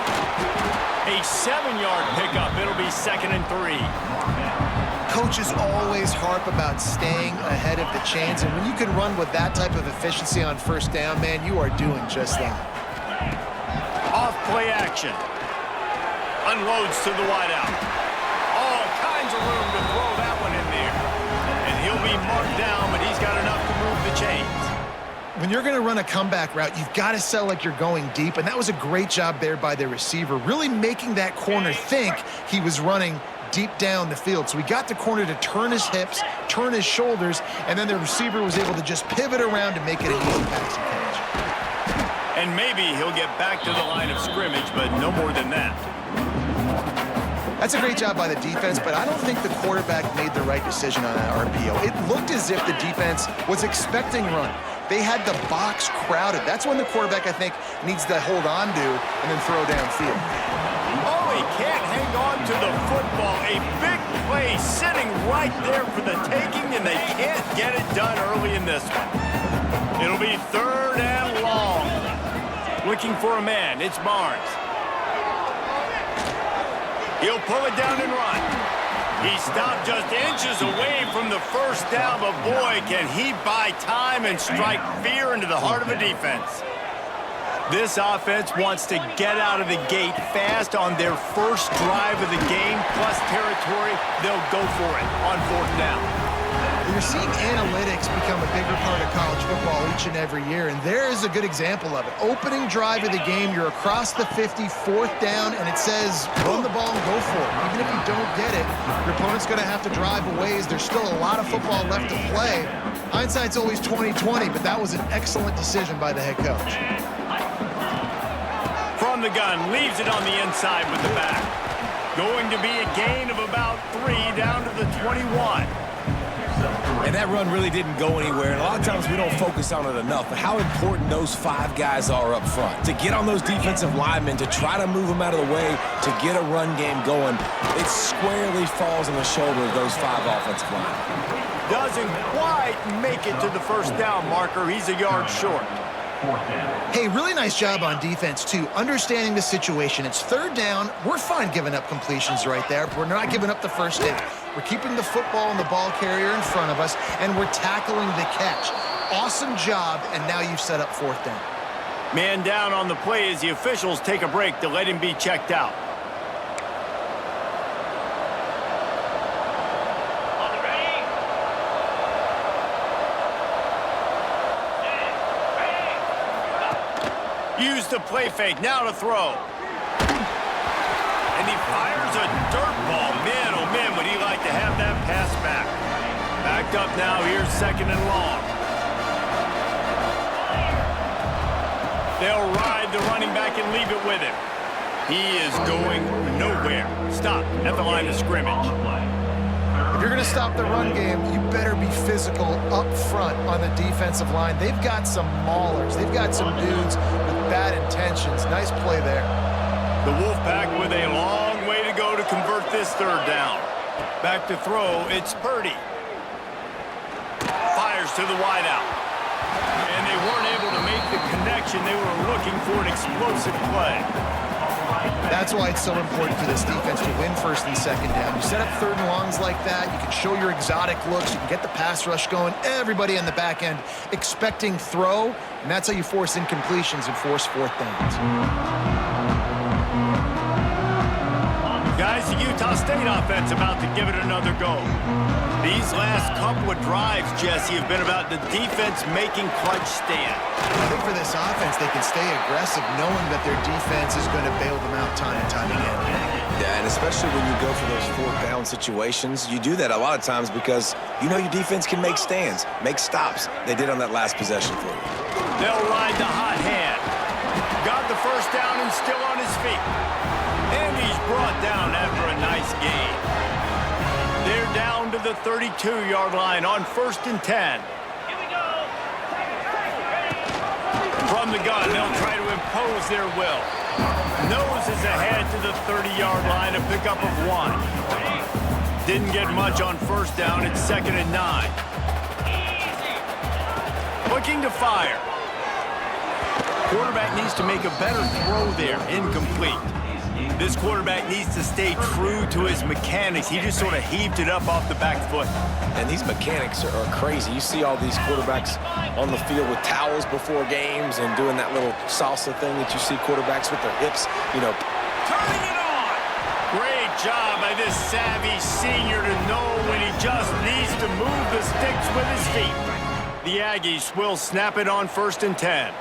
A 7-yard pickup. It'll be 2nd and 3. Coaches always harp about staying ahead of the chains, and when you can run with that type of efficiency on first down, man, you are doing just that. Off play action. Unloads to the wideout. All kinds of room to throw that one in there. And he'll be marked down, but he's got enough to move the chains. When you're going to run a comeback route, you've got to sell like you're going deep, and that was a great job there by the receiver, really making that corner think he was running deep down the field. So we got the corner to turn his hips, turn his shoulders, and then the receiver was able to just pivot around to make it an easy passing catch. And maybe he'll get back to the line of scrimmage, but no more than that. That's a great job by the defense, but I don't think the quarterback made the right decision on that RPO. It looked as if the defense was expecting run. They had the box crowded. That's when the quarterback, I think, needs to hold on to and then throw downfield. Oh, he can't hang on to the football. A big play sitting right there for the taking, and they can't get it done early in this one. It'll be 3rd and long. Looking for a man. It's Barnes. He'll pull it down and run. He stopped just inches away from the first down, but boy, can he buy time and strike fear into the heart of a defense. This offense wants to get out of the gate fast on their first drive of the game, plus territory. They'll go for it on 4th down. You're seeing analytics become a bigger part of college football each and every year, and there is a good example of it. Opening drive of the game, you're across the 50, 4th down, and it says run the ball and go for it. Even if you don't get it, your opponent's going to have to drive a ways. There's still a lot of football left to play. Hindsight's always 20/20, but that was an excellent decision by the head coach. From the gun, leaves it on the inside with the back. Going to be a gain of about 3 down to the 21. And that run really didn't go anywhere. And a lot of times we don't focus on it enough. But how important those 5 guys are up front. To get on those defensive linemen, to try to move them out of the way, to get a run game going, it squarely falls on the shoulder of those 5 offensive linemen. Doesn't quite make it to the first down marker. He's a yard short. Hey, really nice job on defense, too. Understanding the situation. It's 3rd down. We're fine giving up completions right there. We're not giving up the first hit. We're keeping the football and the ball carrier in front of us, and we're tackling the catch. Awesome job, and now you've set up 4th down. Man down on the play as the officials take a break to let him be checked out. Use the play fake, now to throw. And he fires a dirt ball. Man, oh man, would he like to have that pass back. Backed up now, here's 2nd and long. They'll ride the running back and leave it with him. He is going nowhere. Stop at the line of scrimmage. If you're going to stop the run game, you better be physical up front on the defensive line. They've got some maulers. They've got some dudes with bad intentions. Nice play there. The Wolfpack with a long way to go to convert this 3rd down. Back to throw, it's Purdy. Fires to the wideout. And they weren't able to make the connection. They were looking for an explosive play. That's why it's so important for this defense to win 1st and 2nd down. You set up 3rd and longs like that, you can show your exotic looks, you can get the pass rush going, everybody on the back end expecting throw, and that's how you force incompletions and force 4th downs. Guys, the Utah State offense about to give it another go. These last couple of drives, Jesse, have been about the defense making clutch stand. I think for this offense, they can stay aggressive knowing that their defense is going to bail them out time and time again. Yeah, and especially when you go for those 4th down situations, you do that a lot of times because you know your defense can make stands, make stops. They did on that last possession for you. They'll ride the hot hand. Got the 1st down and still on his feet. And he's brought down after a nice gain. They're down to the 32-yard line on 1st and 10. Here we go. From the gun, they'll try to impose their will. Noses ahead to the 30-yard line, a pickup of 1. Didn't get much on 1st down. It's 2nd and 9. Looking to fire. Quarterback needs to make a better throw there. Incomplete. This quarterback needs to stay true to his mechanics. He just sort of heaved it up off the back foot. And these mechanics are crazy. You see all these quarterbacks on the field with towels before games and doing that little salsa thing that you see quarterbacks with their hips, you know. Turning it on! Great job by this savvy senior to know when he just needs to move the sticks with his feet. The Aggies will snap it on 1st and 10.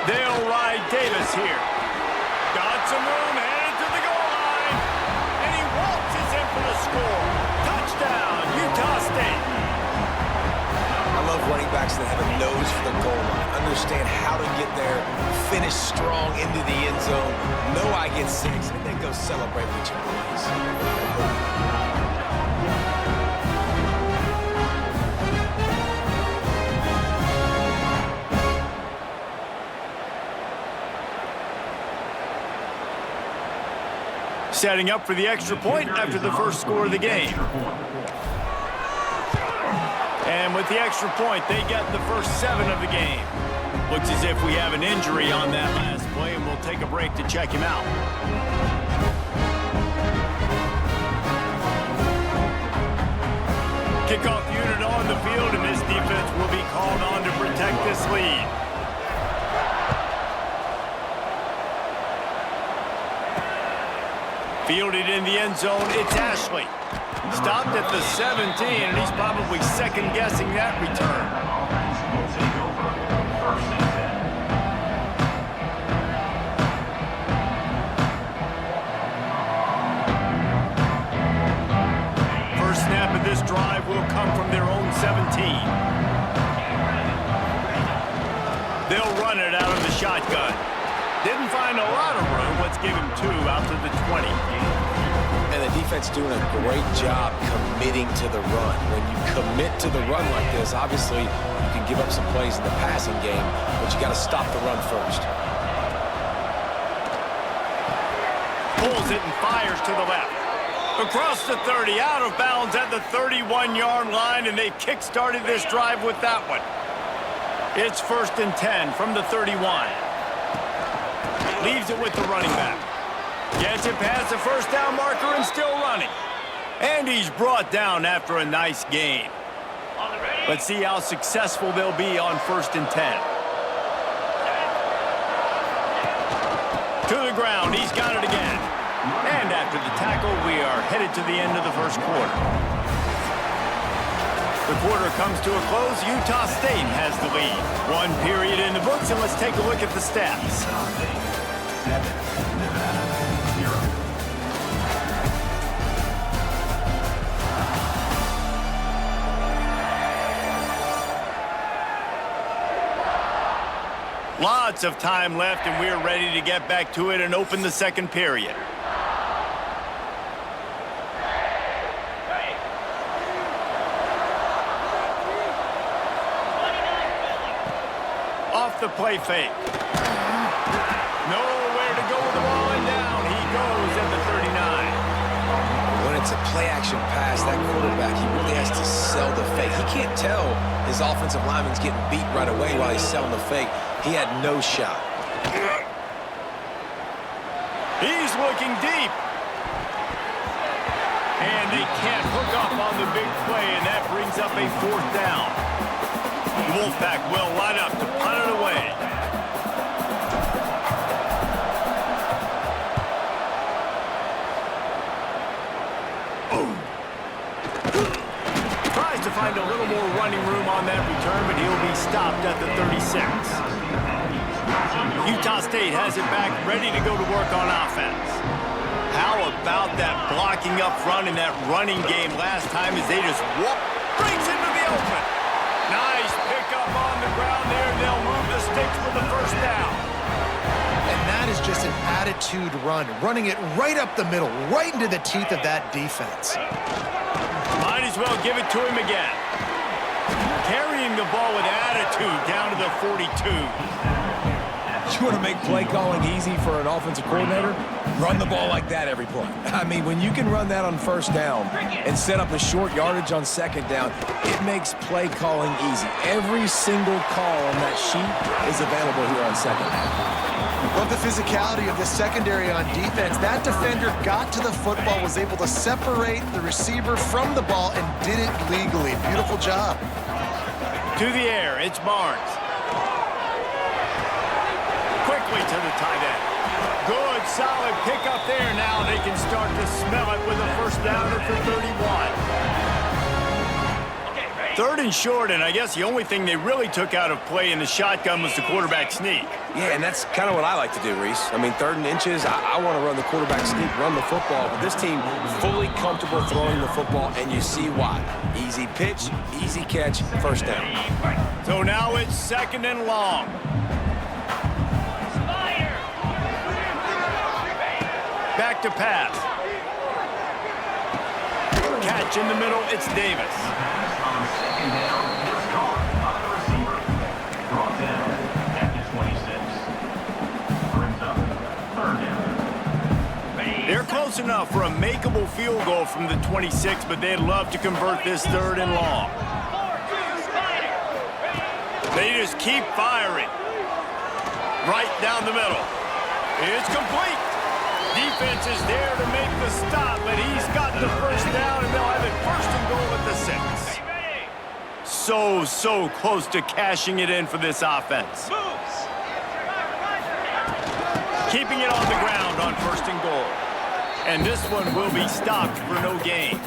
They'll ride Davis here. Got some room, headed to the goal line. And he waltzes in for the score. Touchdown, Utah State. I love running backs that have a nose for the goal line, understand how to get there, finish strong into the end zone, know I get 6, and then go celebrate with your boys. Setting up for the extra point after the first score of the game. And with the extra point, they get the first 7 of the game. Looks as if we have an injury on that last play, and we'll take a break to check him out. Kickoff unit on the field, and this defense will be called on to protect this lead. Fielded in the end zone, it's Ashley. Stopped at the 17, and he's probably second-guessing that return. First snap of this drive will come from their own 17. They'll run it out of the shotgun. Didn't find a lot of room. Let's give him 2 out to the 20. And the defense doing a great job committing to the run. When you commit to the run like this, obviously you can give up some plays in the passing game, but you got to stop the run first. Pulls it and fires to the left. Across the 30, out of bounds at the 31-yard line, and they've kick-started this drive with that one. It's 1st and 10 from the 31. Leaves it with the running back. Gets it past the first down marker and still running. And he's brought down after a nice gain. Let's see how successful they'll be on 1st and 10. To the ground, he's got it again. And after the tackle, we are headed to the end of the first quarter. The quarter comes to a close. Utah State has the lead. 1 period in the books, and let's take a look at the stats. Lots of time left, and we're ready to get back to it and open the second period. Off the play fake. Nowhere to go with the ball, and down he goes at the 39. When it's a play-action pass, that quarterback, he really has to sell the fake. He can't tell his offensive lineman's getting beat right away while he's selling the fake. He had no shot. He's looking deep. And they can't hook up on the big play, and that brings up a 4th down. The Wolfpack will line up to punt it away. Tries to find a little more running room on that return, but he'll be stopped at the 36. Utah State has it back, ready to go to work on offense. How about that blocking up front in that running game last time as they just brings into the open. Nice pickup on the ground there. They'll move the sticks for the 1st down. And that is just an attitude run, running it right up the middle, right into the teeth of that defense. Might as well give it to him again. Carrying the ball with attitude down to the 42. You want to make play calling easy for an offensive coordinator? Run the ball like that every play. I mean, when you can run that on 1st down and set up a short yardage on 2nd down, it makes play calling easy. Every single call on that sheet is available here on 2nd down. Love the physicality of this secondary on defense. That defender got to the football, was able to separate the receiver from the ball, and did it legally. Beautiful job. To the air, it's Barnes. Quickly to the tight end. Good, solid pickup there. Now they can start to smell it with a 1st down for 31. 3rd and short, and I guess the only thing they really took out of play in the shotgun was the quarterback sneak. Yeah, and that's kind of what I like to do, Reese. I mean, 3rd and inches, I want to run the quarterback sneak, run the football. But this team fully comfortable throwing the football, and you see why. Easy pitch, easy catch, 1st down. So now it's 2nd and long. Back to pass. Catch in the middle, it's Davis. On 2nd down, it's caught by the receiver. Brought down at the 26. Brings up 3rd down. They're close enough for a makeable field goal from the 26, but they'd love to convert this 3rd and long. They just keep firing. Right down the middle. It's complete. Defense is there to make the stop, but he's got the 1st down, and they'll have it 1st and goal at the 6. So close to cashing it in for this offense. Keeping it on the ground on 1st and goal. And this one will be stopped for no gain.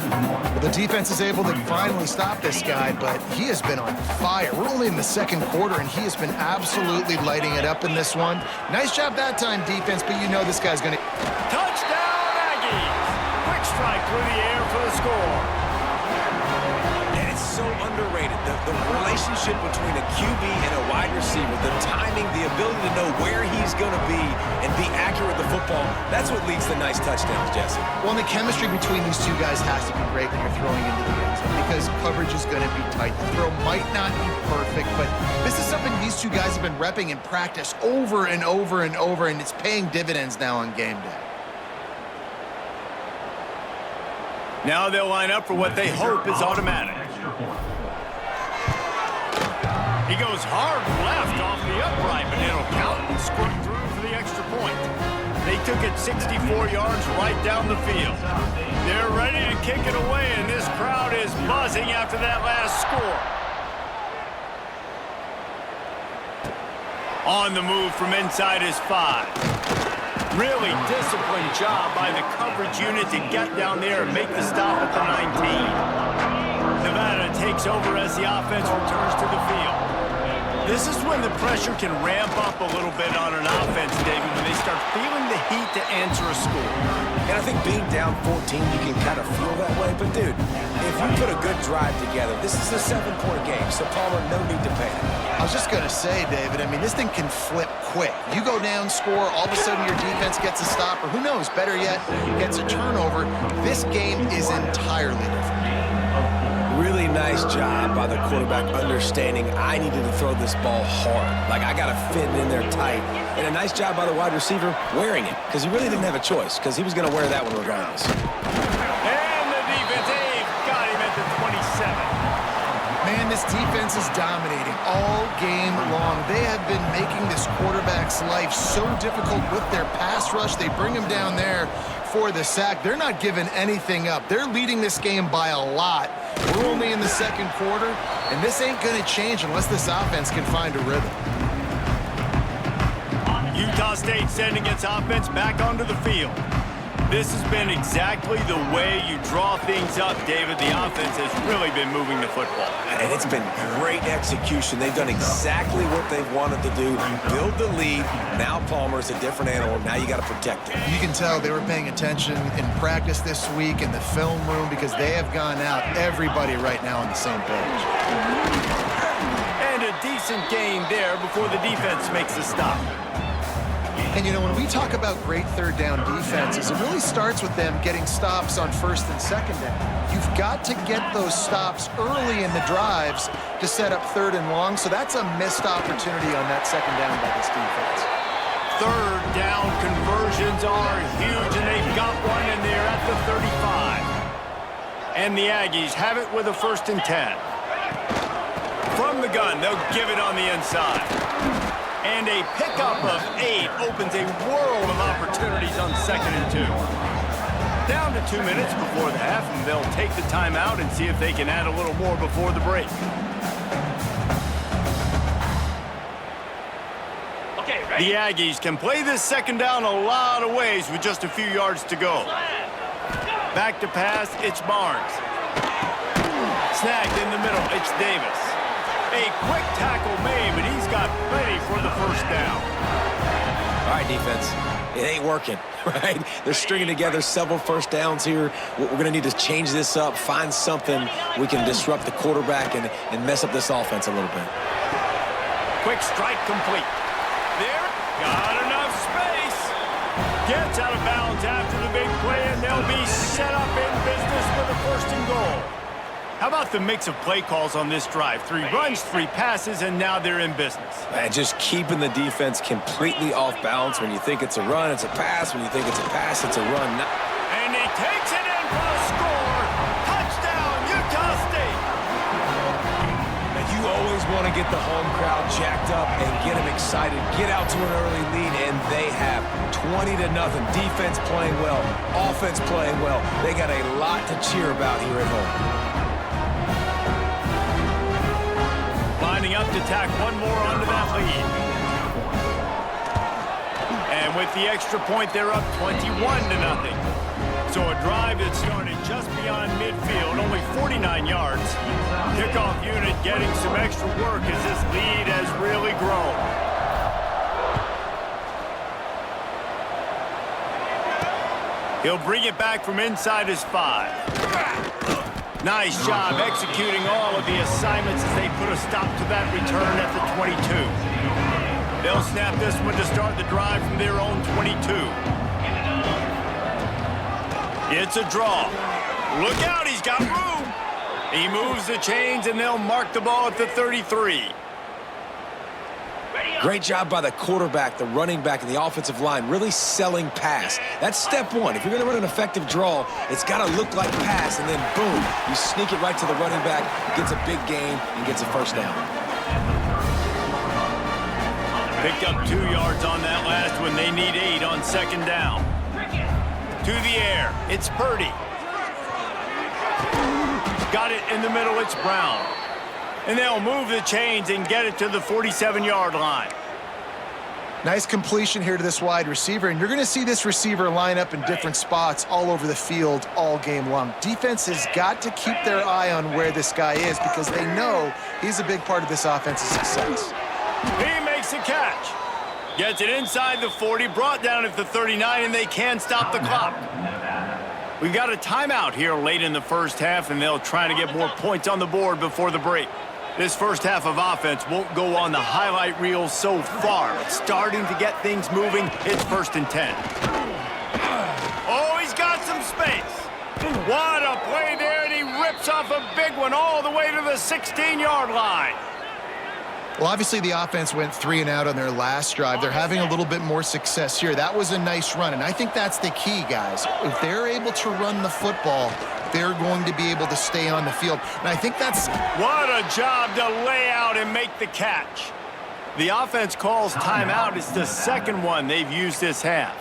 Well, the defense is able to finally stop this guy, but he has been on fire. We're only in the 2nd quarter, and he has been absolutely lighting it up in this one. Nice job that time, defense, but you know this guy's going to... Touchdown, Aggies! Quick strike through the air for the score. And it's so underrated. The relationship between a QB and a wide receiver, the timing, the ability to know where he's going to be and be accurate with the football, that's what leads to nice touchdowns, Jesse. Well, and the chemistry between these two guys has to be great when you're throwing into the end zone because coverage is going to be tight. The throw might not be perfect, but this is something these two guys have been repping in practice over and over and over, and it's paying dividends now on game day. Now they'll line up for what they hope is automatic. He goes hard left off the upright, but it'll count and squirt through for the extra point. They took it 64 yards right down the field. They're ready to kick it away, and this crowd is buzzing after that last score. On the move from inside his 5. Really disciplined job by the coverage unit to get down there and make the stop at the 19. Nevada takes over as the offense returns to the field. This is when the pressure can ramp up a little bit on an offense, David, when they start feeling the heat to answer a score. And I think being down 14, you can kind of feel that way. But, dude, if you put a good drive together, this is a 7-point game, so Palmer, no need to panic. I was just going to say, David, I mean, this thing can flip quick. You go down, score, all of a sudden your defense gets a stop, or who knows, better yet, gets a turnover. This game is entirely different. Really nice job by the quarterback understanding I needed to throw this ball hard. Like, I got to fit it in there tight. And a nice job by the wide receiver wearing it, because he really didn't have a choice, because he was going to wear that one regardless. And the defense, got him at the 27. Man, this defense is dominating all game long. They have been making this quarterback's life so difficult with their pass rush. They bring him down there for the sack. They're not giving anything up. They're leading this game by a lot. We're only in the second quarter, and this ain't going to change unless this offense can find a rhythm. Utah State sending its offense back onto the field. This has been exactly the way you draw things up, David. The offense has really been moving the football. And it's been great execution. They've done exactly what they've wanted to do. Build the lead. Now Palmer's a different animal. Now you got to protect him. You can tell they were paying attention in practice this week in the film room because they have gone out, everybody right now on the same page. And a decent gain there before the defense makes a stop. And, you know, when we talk about great third down defenses, it really starts with them getting stops on first and second down. You've got to get those stops early in the drives to set up third and long, so that's a missed opportunity on that second down by this defense. Third down conversions are huge, and they've got one, and they're at the 35. And the Aggies have it with a 1st and 10. From the gun, they'll give it on the inside. And a pickup of 8 opens a world of opportunities on 2nd and 2. Down to 2 minutes before the half, and they'll take the timeout and see if they can add a little more before the break. Okay, ready? The Aggies can play this second down a lot of ways with just a few yards to go. Back to pass, it's Barnes. Snagged in the middle, it's Davis. A quick tackle made, but he's got plenty for the 1st down. All right, defense. It ain't working, right? They're stringing together several 1st downs here. We're going to need to change this up, find something we can disrupt the quarterback and mess up this offense a little bit. Quick strike complete. There, got enough space. Gets out of bounds after the big play, and they'll be set up in business with a 1st and goal. How about the mix of play calls on this drive? 3 runs, 3 passes, and now they're in business. Man, just keeping the defense completely off balance. When you think it's a run, it's a pass. When you think it's a pass, it's a run. And he takes it in for a score. Touchdown, Utah State. And you always want to get the home crowd jacked up and get them excited. Get out to an early lead, and they have 20-0. Defense playing well, offense playing well. They got a lot to cheer about here at home. Lining up to tack one more onto that lead. And with the extra point, they're up 21-0. So a drive that started just beyond midfield, only 49 yards. Kickoff unit getting some extra work as this lead has really grown. He'll bring it back from inside his 5. Nice job executing all of the assignments as they put a stop to that return at the 22. They'll snap this one to start the drive from their own 22. It's a draw. Look out, he's got room. He moves the chains, and they'll mark the ball at the 33. Great job by the quarterback, the running back, and the offensive line really selling pass. That's step one. If you're going to run an effective draw, it's got to look like pass, and then boom, you sneak it right to the running back, gets a big gain, and gets a 1st down. Picked up 2 yards on that last one. They need 8 on 2nd down. To the air, it's Purdy. Got it in the middle, it's Brown. And they'll move the chains and get it to the 47-yard line. Nice completion here to this wide receiver, and you're going to see this receiver line up in different spots all over the field all game long. Defense has got to keep their eye on where this guy is because they know he's a big part of this offense's success. He makes a catch. Gets it inside the 40, brought down at the 39, and they can't stop the clock. We've got a timeout here late in the first half, and they'll try to get more points on the board before the break. This first half of offense won't go on the highlight reel so far. It's starting to get things moving. It's 1st and 10. Oh, he's got some space. What a play there, and he rips off a big one all the way to the 16-yard line. Well, obviously the offense went 3 and out on their last drive. They're having a little bit more success here. That was a nice run, and I think that's the key, guys. If they're able to run the football, they're going to be able to stay on the field. And I think that's... What a job to lay out and make the catch. The offense calls timeout. It's the second one they've used this half.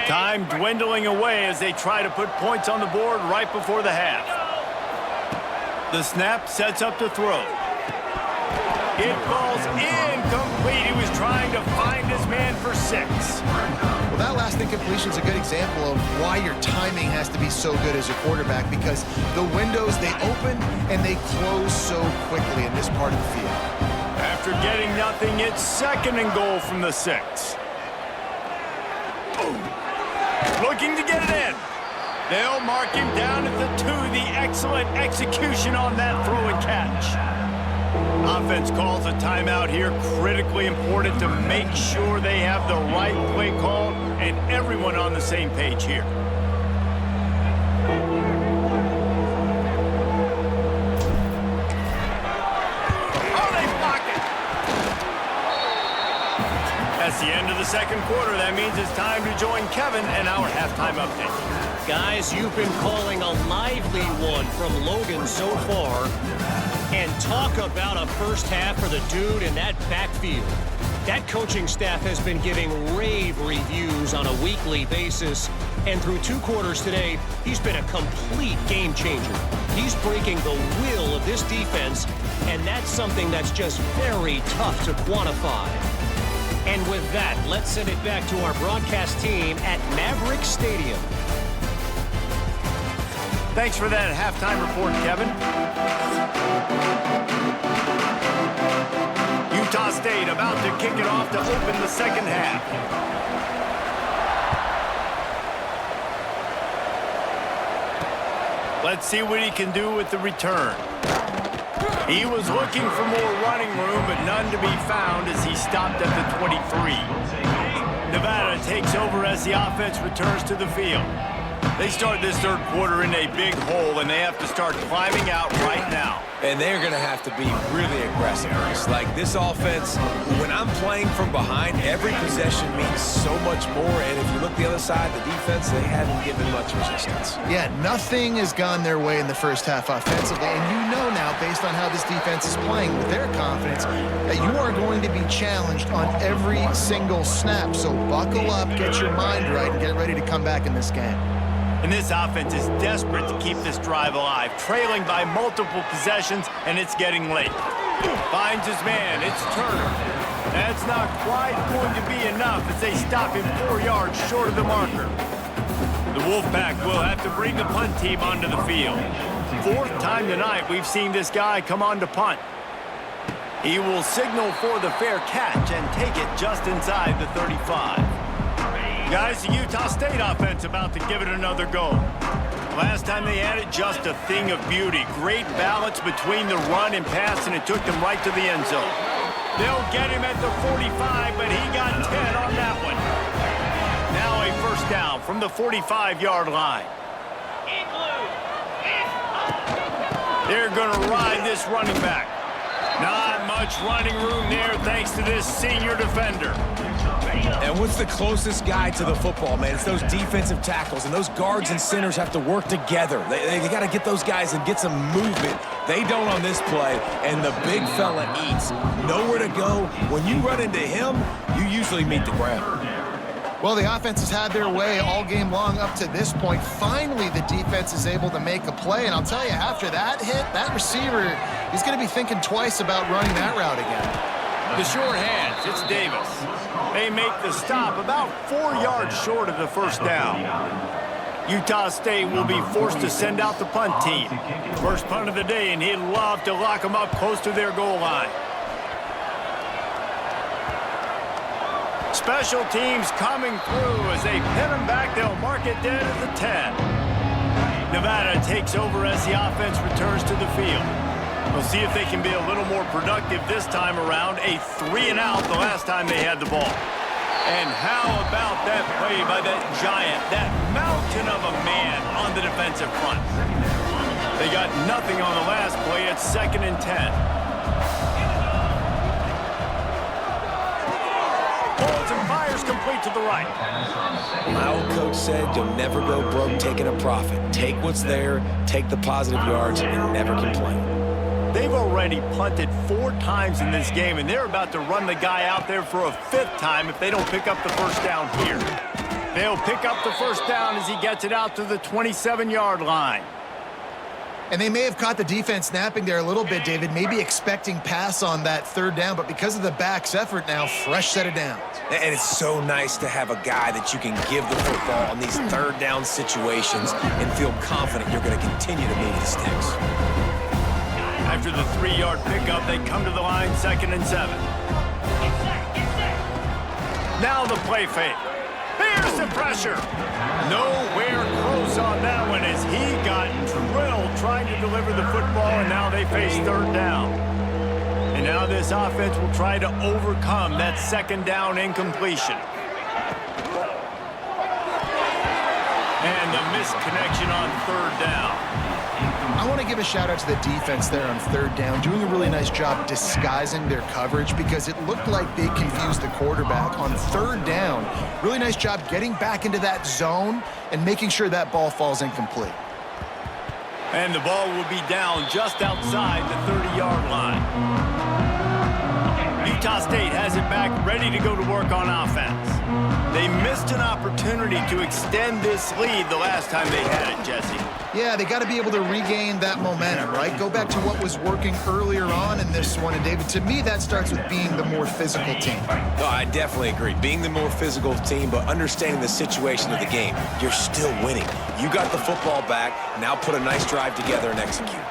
Time dwindling away as they try to put points on the board right before the half. The snap sets up to throw. It falls incomplete. He was trying to find his man for 6. Well, that last incompletion is a good example of why your timing has to be so good as a quarterback, because the windows, they open and they close so quickly in this part of the field. After getting nothing, it's 2nd and goal from the 6. Looking to get it in. They'll mark him down at the 2. The excellent execution on that throw and catch. Offense calls a timeout here. Critically important to make sure they have the right play call and everyone on the same page here. Oh, they blocked it. That's the end of the second quarter. That means it's time to join Kevin and our halftime update. Guys, you've been calling a lively one from Logan so far. And talk about a first half for the dude in that backfield. That coaching staff has been giving rave reviews on a weekly basis. And through 2 quarters today, he's been a complete game changer. He's breaking the will of this defense, and that's something that's just very tough to quantify. And with that, let's send it back to our broadcast team at Maverick Stadium. Thanks for that halftime report, Kevin. Utah State about to kick it off to open the second half. Let's see what he can do with the return. He was looking for more running room, but none to be found as he stopped at the 23. Nevada takes over as the offense returns to the field. They start this third quarter in a big hole, and they have to start climbing out right now. And they're going to have to be really aggressive. It's like this offense, when I'm playing from behind, every possession means so much more. And if you look the other side, the defense, they haven't given much resistance. Yeah, nothing has gone their way in the first half offensively. And you know now, based on how this defense is playing with their confidence, that you are going to be challenged on every single snap. So buckle up, get your mind right, and get ready to come back in this game. And this offense is desperate to keep this drive alive, trailing by multiple possessions, and it's getting late. Finds his man. It's Turner. That's not quite going to be enough as they stop him 4 yards short of the marker. The Wolfpack will have to bring the punt team onto the field. 4th time tonight we've seen this guy come on to punt. He will signal for the fair catch and take it just inside the 35. Guys, the Utah State offense about to give it another go. Last time they had it, just a thing of beauty. Great balance between the run and pass, and it took them right to the end zone. They'll get him at the 45, but he got 10 on that one. Now a first down from the 45-yard line. They're going to ride this running back. Not much running room there thanks to this senior defender. And what's the closest guy to the football, man? It's those defensive tackles, and those guards and centers have to work together. They got to get those guys and get some movement. They don't on this play, and the big fella eats. Nowhere to go. When you run into him, you usually meet the ground. Well, the offense has had their way all game long up to this point. Finally, the defense is able to make a play, and I'll tell you, after that hit, that receiver, he's going to be thinking twice about running that route again. The short hands, it's Davis. They make the stop about 4 yards short of the first down. Utah State will be forced to send out the punt team. First punt of the day, and he'd love to lock them up close to their goal line. Special teams coming through as they pin them back. They'll mark it dead at the 10. Nevada takes over as the offense returns to the field. We'll see if they can be a little more productive this time around. A 3-and-out the last time they had the ball. And how about that play by that giant, that mountain of a man on the defensive front? They got nothing on the last play. It's 2nd and 10. Pulls and fires complete to the right. My old coach said you'll never go broke taking a profit. Take what's there, take the positive yards, and never complain. They've already punted 4 times in this game, and they're about to run the guy out there for a 5th time if they don't pick up the first down here. They'll pick up the first down as he gets it out to the 27-yard line. And they may have caught the defense napping there a little bit, David, maybe expecting pass on that 3rd down, but because of the back's effort now, fresh set of downs. And it's so nice to have a guy that you can give the football on these 3rd down situations and feel confident you're going to continue to move the sticks. After the 3-yard pickup, they come to the line, 2nd and 7. Now the play fake. Here's the pressure. Nowhere close on that one as he got drilled trying to deliver the football, and now they face 3rd down. And now this offense will try to overcome that 2nd down incompletion. And the misconnection on 3rd down. I want to give a shout out to the defense there on 3rd down, doing a really nice job disguising their coverage because it looked like they confused the quarterback on 3rd down. Really nice job getting back into that zone and making sure that ball falls incomplete. And the ball will be down just outside the 30-yard line. Utah State has it back, ready to go to work on offense. They missed an opportunity to extend this lead the last time they had it, Jesse. Yeah, they got to be able to regain that momentum, right? Go back to what was working earlier on in this one. And, David, to me, that starts with being the more physical team. No, I definitely agree. Being the more physical team, but understanding the situation of the game. You're still winning. You got the football back. Now put a nice drive together and execute.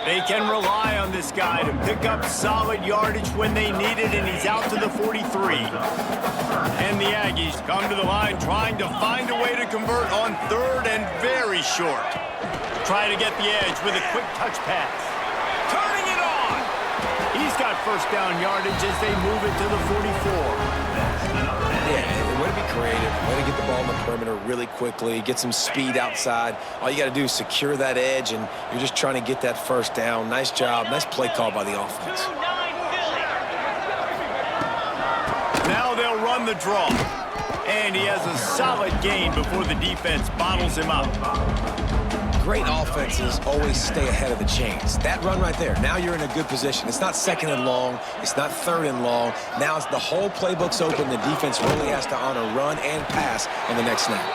They can rely on this guy to pick up solid yardage when they need it, and he's out to the 43. And the Aggies come to the line trying to find a way to convert on 3rd and very short. Try to get the edge with a quick touch pass. Turning it on! He's got first down yardage as they move it to the 44. Yeah, way to be creative, way to get the ball in the perimeter really quickly, get some speed outside. All you got to do is secure that edge, and you're just trying to get that first down. Nice job, nice play call by the offense. Now they'll run the draw. And he has a solid gain before the defense bottles him up. Great offenses always stay ahead of the chains. That run right there, now you're in a good position. It's not 2nd and long. It's not 3rd and long. Now it's the whole playbook's open. The defense really has to honor run and pass on the next snap.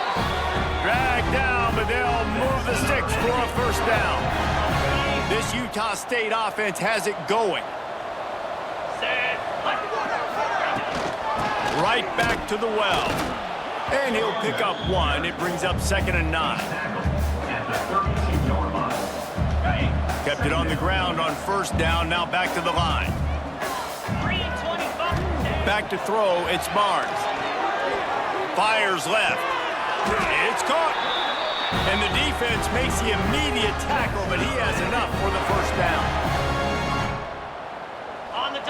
Drag down, but they'll move the sticks for a first down. This Utah State offense has it going. Right back to the well. And he'll pick up 1. It brings up 2nd and 9. Kept it on the ground on first down, now back to the line. Back to throw, it's Barnes. Fires left. It's caught. And the defense makes the immediate tackle, but he has enough for the first down.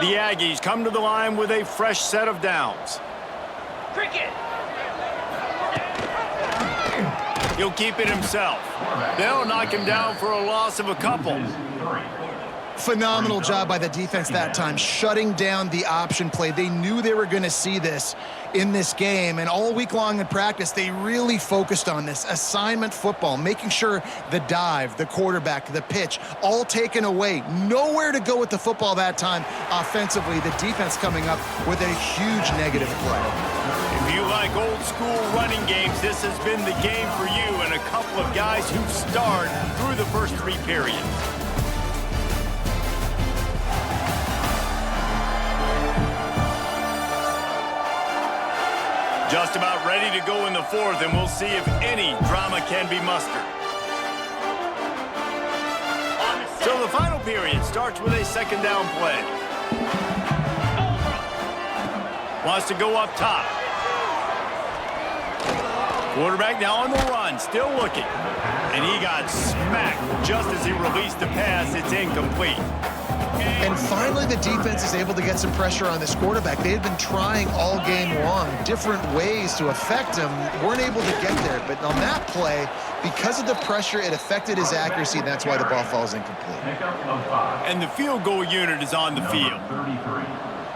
The Aggies come to the line with a fresh set of downs. Cricket. He'll keep it himself. They'll knock him down for a loss of a couple. Phenomenal job by the defense that time, shutting down the option play. They knew they were going to see this in this game, and all week long in practice, they really focused on this assignment football, making sure the dive, the quarterback, the pitch, all taken away. Nowhere to go with the football that time offensively. The defense coming up with a huge negative play. If you like old school running games, this has been the game for you and a couple of guys who've starred through the first 3 periods. Just about ready to go in the 4th, and we'll see if any drama can be mustered. So the final period starts with a 2nd down play. Wants to go up top. Quarterback now on the run, still looking. And he got smacked just as he released the pass. It's incomplete. And finally, the defense is able to get some pressure on this quarterback. They had been trying all game long different ways to affect him, weren't able to get there. But on that play, because of the pressure, it affected his accuracy, and that's why the ball falls incomplete. And the field goal unit is on the field. 33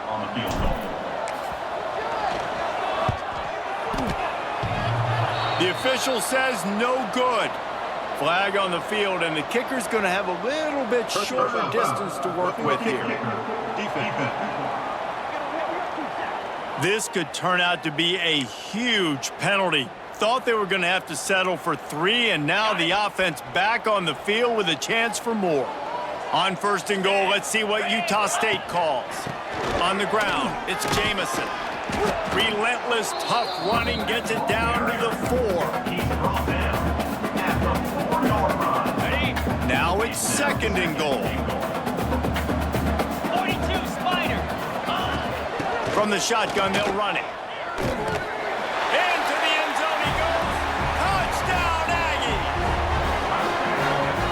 on the field goal. The official says no good. Flag on the field, and the kicker's going to have a little bit shorter distance to work with here. This could turn out to be a huge penalty. Thought they were going to have to settle for 3, and now the offense back on the field with a chance for more. On 1st and goal, let's see what Utah State calls. On the ground, it's Jamison. Relentless, tough running gets it down to the 4. He's brought down at the 4-yard line. Now it's 2nd and goal. 42, Spider. From the shotgun, they'll run it. Into the end zone he goes. Touchdown, Aggie!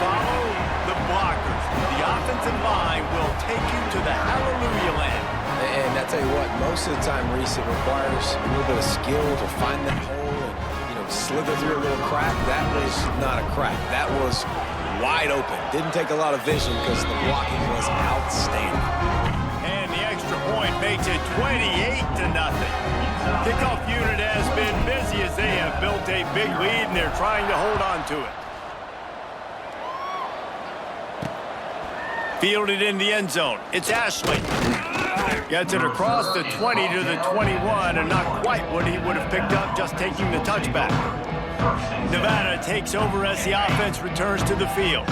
Follow the blockers. The offensive line will take you to the hallelujah land. And I tell you what, most of the time, Reese, it requires a little bit of skill to find that hole and, slither through a little crack. That was not a crack. That was wide open. Didn't take a lot of vision because the blocking was outstanding. And the extra point makes it 28-0. Kickoff unit has been busy as they have built a big lead, and they're trying to hold on to it. Fielded in the end zone. It's Ashley. Gets it across the 20 to the 21, and not quite what he would have picked up just taking the touchback. Nevada takes over as the offense returns to the field.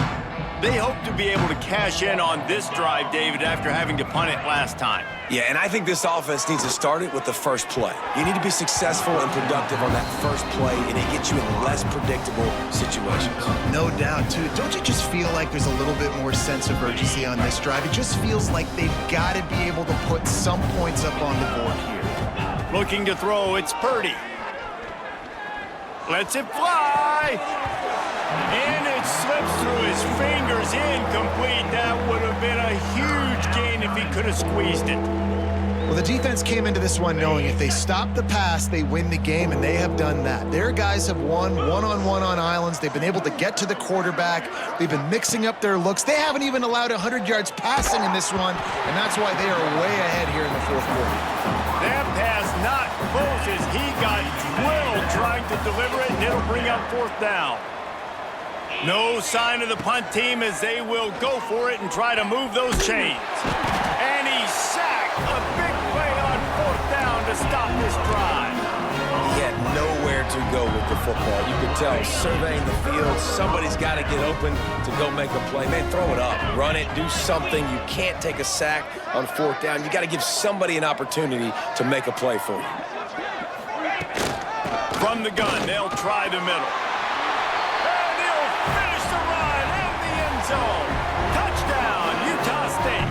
They hope to be able to cash in on this drive, David, after having to punt it last time. Yeah, and I think this offense needs to start it with the first play. You need to be successful and productive on that first play, and it gets you in less predictable situations. No doubt, too. Don't you just feel like there's a little bit more sense of urgency on this drive? It just feels like they've got to be able to put some points up on the board here. Looking to throw, it's Purdy. Lets it fly. And it slips through his fingers, incomplete. That would have been a huge gain if he could have squeezed it. Well, the defense came into this one knowing if they stop the pass, they win the game, and they have done that. Their guys have won one-on-one on islands. They've been able to get to the quarterback. They've been mixing up their looks. They haven't even allowed 100 yards passing in this one, and that's why they are way ahead here in the 4th quarter. That pass not close as he got drilled trying to deliver it, and it'll bring up 4th down. No sign of the punt team as they will go for it and try to move those chains. And he's sacked. A big play on 4th down to stop this drive. He had nowhere to go with the football. You could tell, surveying the field, somebody's got to get open to go make a play. Man, throw it up, run it, do something. You can't take a sack on 4th down. You got to give somebody an opportunity to make a play for you. From the gun, they'll try the middle. Zone. Touchdown, Utah State.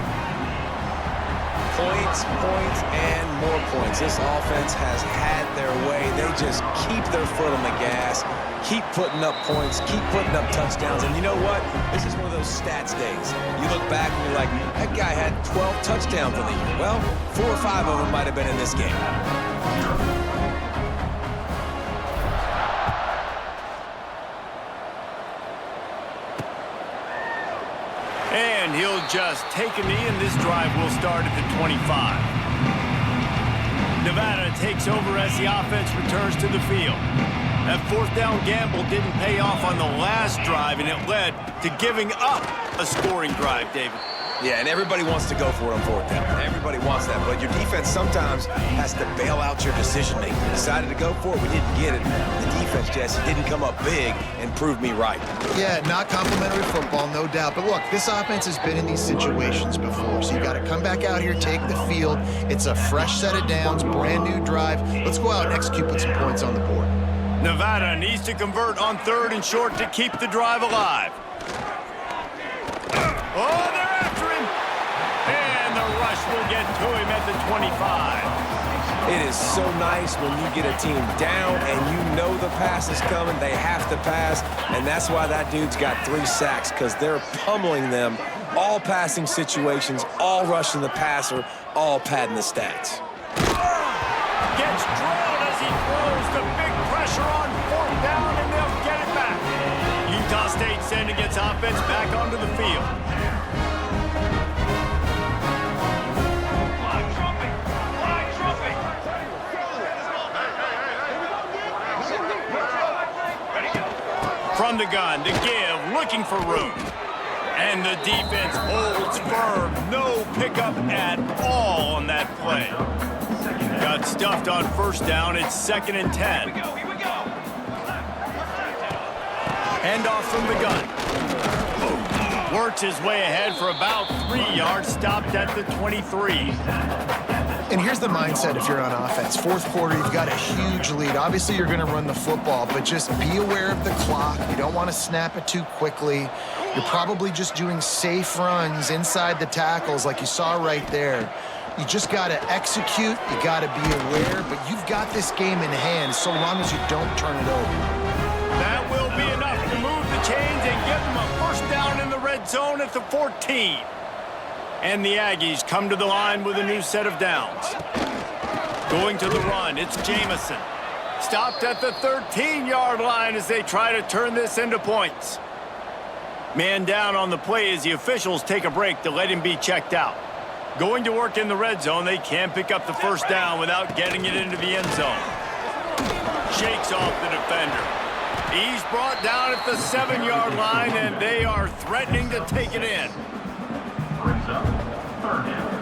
Points, and more points. This offense has had their way. They just keep their foot on the gas, keep putting up points, keep putting up touchdowns. And you know what? This is one of those stats days. You look back and you're like, that guy had 12 touchdowns in the year. Well, 4 or 5 of them might have been in this game. And he'll just take a knee, and this drive will start at the 25. Nevada takes over as the offense returns to the field. That 4th down gamble didn't pay off on the last drive, and it led to giving up a scoring drive, David. Yeah, and everybody wants to go for it on 4th down. Everybody wants that, but your defense sometimes has to bail out your decision-making. We decided to go for it, we didn't get it. The defense, Jesse, didn't come up big and prove me right. Yeah, not complimentary football, no doubt. But look, this offense has been in these situations before, so you got to come back out here, take the field. It's a fresh set of downs, brand new drive. Let's go out and execute, put some points on the board. Nevada needs to convert on 3rd and short to keep the drive alive. Oh, they're after him. And the rush will get to him at the 25. It is so nice when you get a team down and you know the pass is coming. They have to pass, and that's why that dude's got 3 sacks, because they're pummeling them. All passing situations, all rushing the passer, all padding the stats. Gets drilled as he throws the big pressure on 4th down, and they'll get it back. Utah State sending its offense back onto the field. From the gun to give, looking for room. And the defense holds firm. No pickup at all on that play. Got stuffed on 1st down. It's 2nd and 10. Handoff from the gun. Works his way ahead for about 3 yards. Stopped at the 23. And here's the mindset if you're on offense. 4th quarter, you've got a huge lead. Obviously, you're going to run the football, but just be aware of the clock. You don't want to snap it too quickly. You're probably just doing safe runs inside the tackles like you saw right there. You just got to execute. You got to be aware, but you've got this game in hand so long as you don't turn it over. That will be enough to move the chains and give them a 1st down in the red zone at the 14. And the Aggies come to the line with a new set of downs. Going to the run, it's Jamison. Stopped at the 13-yard line as they try to turn this into points. Man down on the play as the officials take a break to let him be checked out. Going to work in the red zone, they can't pick up the 1st down without getting it into the end zone. Shakes off the defender. He's brought down at the 7-yard line, and they are threatening to take it in. Brings up 3rd down.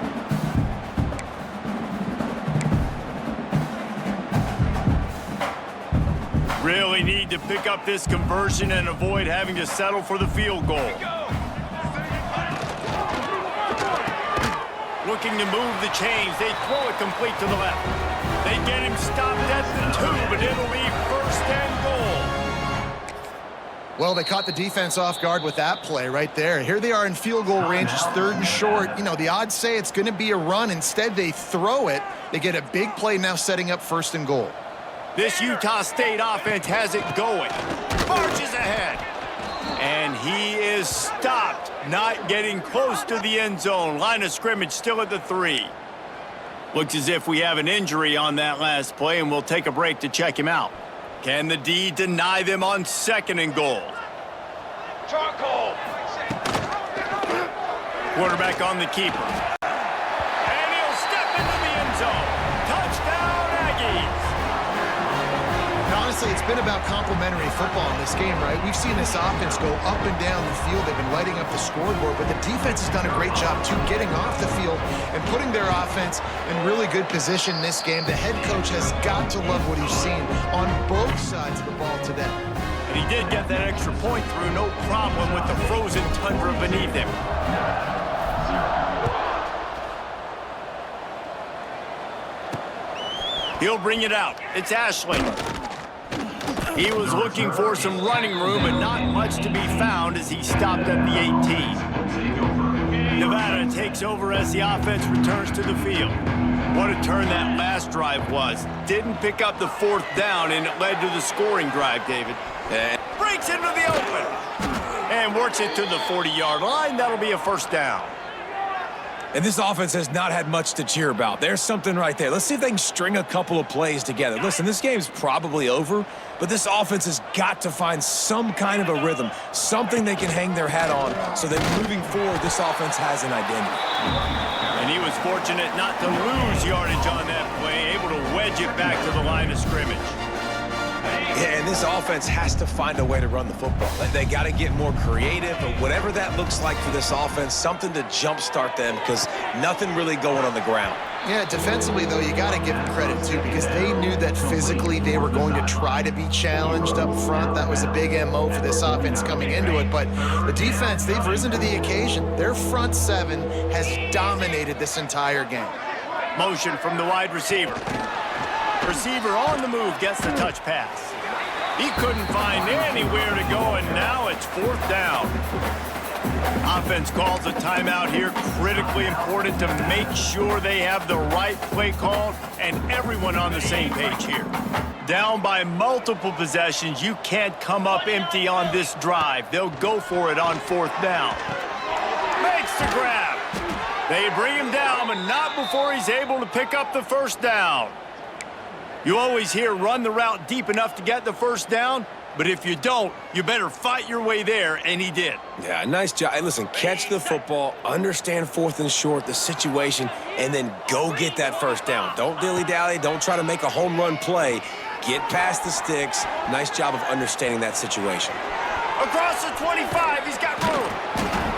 Really need to pick up this conversion and avoid having to settle for the field goal. Looking to move the chains. They throw it complete to the left. They get him stopped at the 2, but it'll be 1st and goal. Well, they caught the defense off guard with that play right there. Here they are in field goal range. It's 3rd and short. You know, the odds say it's going to be a run. Instead, they throw it. They get a big play now setting up 1st and goal. This Utah State offense has it going. Marches ahead. And he is stopped, not getting close to the end zone. Line of scrimmage still at the 3. Looks as if we have an injury on that last play, and we'll take a break to check him out. Can the D deny them on 2nd and goal? Quarterback on the keeper. And he'll step into the end zone. Touchdown, Aggies. Honestly, it's been about complementary football in this game, right? We've seen this offense go up and down the field. They've been lighting up the scoreboard, but the defense has done a great job, too, getting off the field and putting their offense in really good position in this game. The head coach has got to love what he's seen on both sides of the ball today. And he did get that extra point through, no problem with the frozen tundra beneath him. He'll bring it out. It's Ashley. He was looking for some running room, but not much to be found as he stopped at the 18. Nevada takes over as the offense returns to the field. What a turn that last drive was. Didn't pick up the 4th down, and it led to the scoring drive, David. Breaks into the open. And works it to the 40-yard line. That'll be a 1st down. And this offense has not had much to cheer about. There's something right there. Let's see if they can string a couple of plays together. Listen, this game's probably over, but this offense has got to find some kind of a rhythm, something they can hang their hat on so that moving forward, this offense has an identity. And he was fortunate not to lose yardage on that play, able to wedge it back to the line of scrimmage. Yeah, and this offense has to find a way to run the football. They got to get more creative, or whatever that looks like for this offense, something to jumpstart them, because nothing really going on the ground. Yeah, defensively, though, you got to give them credit, too, because they knew that physically they were going to try to be challenged up front. That was a big MO for this offense coming into it. But the defense, they've risen to the occasion. Their front 7 has dominated this entire game. Motion from the wide receiver. Receiver on the move gets the touch pass. He couldn't find anywhere to go, and now it's 4th down. Offense calls a timeout here. Critically important to make sure they have the right play called and everyone on the same page here. Down by multiple possessions, you can't come up empty on this drive. They'll go for it on 4th down. Makes the grab. They bring him down, but not before he's able to pick up the 1st down. You always hear run the route deep enough to get the 1st down, but if you don't, you better fight your way there, and he did. Yeah, nice job. Hey, listen, catch the football, understand 4th and short, the situation, and then go get that 1st down. Don't dilly-dally. Don't try to make a home run play. Get past the sticks. Nice job of understanding that situation. Across the 25, he's got room.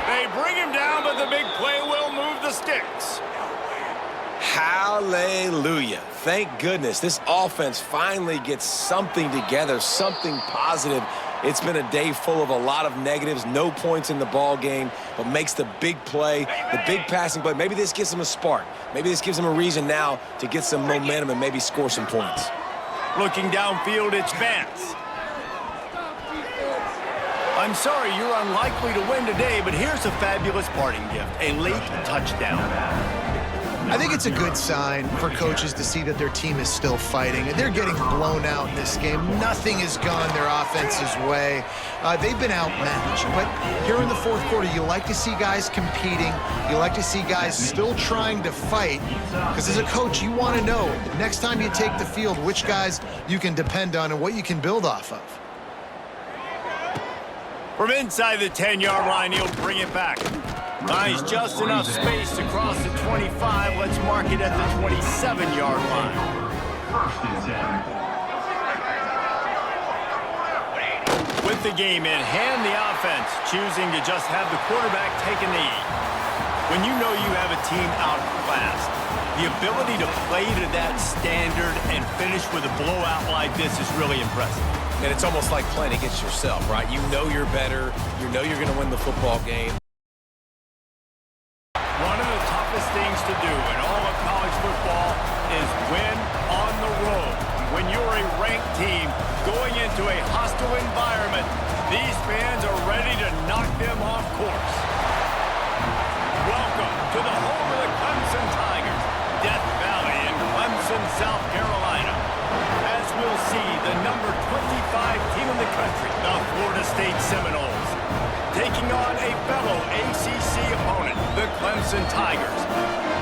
They bring him down, but the big play will move the sticks. Hallelujah. Thank goodness this offense finally gets something together, something positive. It's been a day full of a lot of negatives, no points in the ball game, but makes the big play, the big passing play. Maybe this gives them a spark. Maybe this gives them a reason now to get some momentum and maybe score some points. Looking downfield, it's Vance. I'm sorry you're unlikely to win today, but here's a fabulous parting gift, a late touchdown. I think it's a good sign for coaches to see that their team is still fighting. They're getting blown out in this game. Nothing has gone their offense's way. They've been outmatched. But here in the 4th quarter, you like to see guys competing. You like to see guys still trying to fight. Because as a coach, you want to know next time you take the field which guys you can depend on and what you can build off of. From inside the 10-yard line, he'll bring it back. Nice, just enough space to cross the 25. Let's mark it at the 27-yard line. 1st and 10. With the game in hand, the offense choosing to just have the quarterback take a knee. When you know you have a team outclassed, the ability to play to that standard and finish with a blowout like this is really impressive. And it's almost like playing against yourself, right? You know you're better. You know you're going to win the football game. One of the toughest things to do in all of college football is win on the road. When you're a ranked team going into a hostile environment, these fans are ready to knock them off course. Welcome to the home of the Clemson Tigers, Death Valley in Clemson, South Carolina. As we'll see, the number 25 team in the country, the Florida State Seminoles, taking on a fellow ACC opponent, the Clemson Tigers.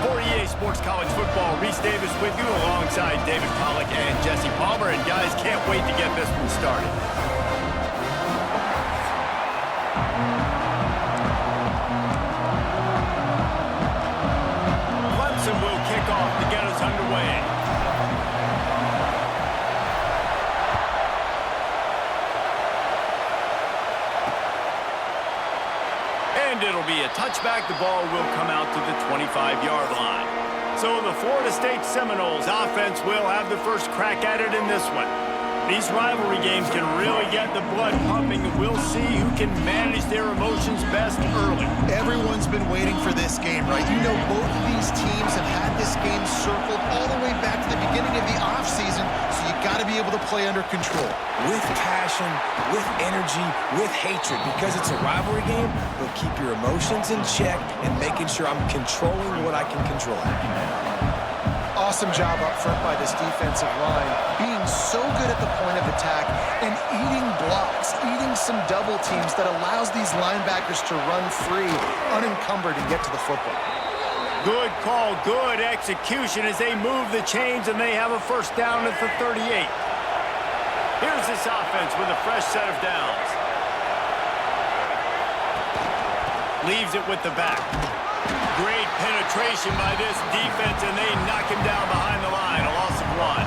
For EA Sports College Football, Reese Davis with you alongside David Pollack and Jesse Palmer. And guys, can't wait to get this one started. Clemson will kick off to get us underway. And it'll be a touchback. The ball will come out to the 25-yard line. So the Florida State Seminoles offense will have the first crack at it in this one. These rivalry games can really get the blood pumping, and we'll see who can manage their emotions best early. Everyone's been waiting for this game, right? You know both of these teams have had this game circled all the way back to the beginning of the offseason, so you got to be able to play under control. With passion, with energy, with hatred. Because it's a rivalry game, but keep your emotions in check and making sure I'm controlling what I can control. Awesome job up front by this defensive line, being so good at the point of attack and eating blocks, eating some double teams that allows these linebackers to run free, unencumbered, and get to the football. Good call, good execution as they move the chains, and they have a first down at the 38. Here's this offense with a fresh set of downs. Leaves it with the back. Great penetration by this defense, and they knock him down behind the line. A loss of 1.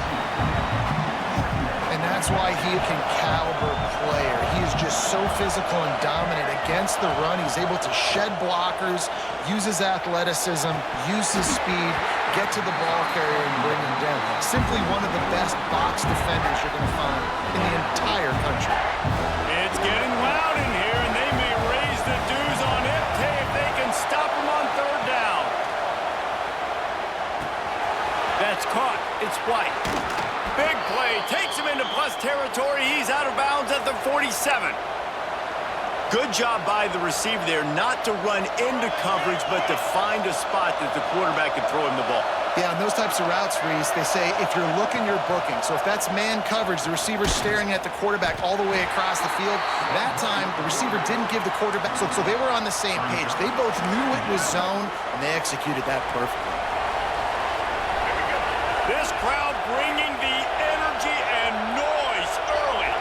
And that's why he is a caliber player. He is just so physical and dominant against the run. He's able to shed blockers, use his athleticism, use his speed, get to the ball carrier and bring him down. Simply one of the best box defenders you're going to find in the entire country. It's getting loud in here, and they may raise the dues on it if they can stop him on 3rd down. That's caught. It's White. Big play. Takes him into plus territory. He's out of bounds at the 47. Good job by the receiver there not to run into coverage, but to find a spot that the quarterback can throw him the ball. Yeah, on those types of routes, Reese, they say if you're looking, you're booking. So if that's man coverage, the receiver's staring at the quarterback all the way across the field. That time, the receiver didn't give the quarterback. So they were on the same page. They both knew it was zone, and they executed that perfectly. This crowd bringing the energy and noise early.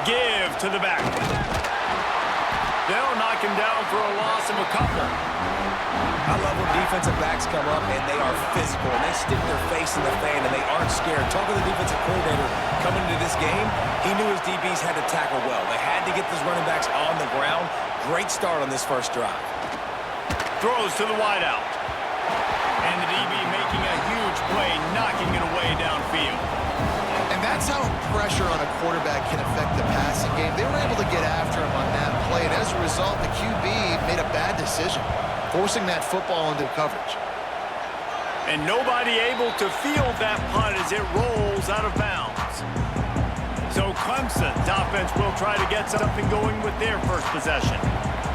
Give to the back. They'll knock him down for a loss of a couple. I love when defensive backs come up and they are physical and they stick their face in the fan and they aren't scared. Talking to the defensive coordinator coming into this game, he knew his DBs had to tackle well. They had to get those running backs on the ground. Great start on this first drive. Throws to the wideout. And the DB making a huge play, knocking it away downfield. And that's how pressure on a quarterback can affect the passing game. They were able to get after him on that play, and as a result, the QB made a bad decision, forcing that football into coverage. And nobody able to field that punt as it rolls out of bounds. So Clemson's offense will try to get something going with their first possession.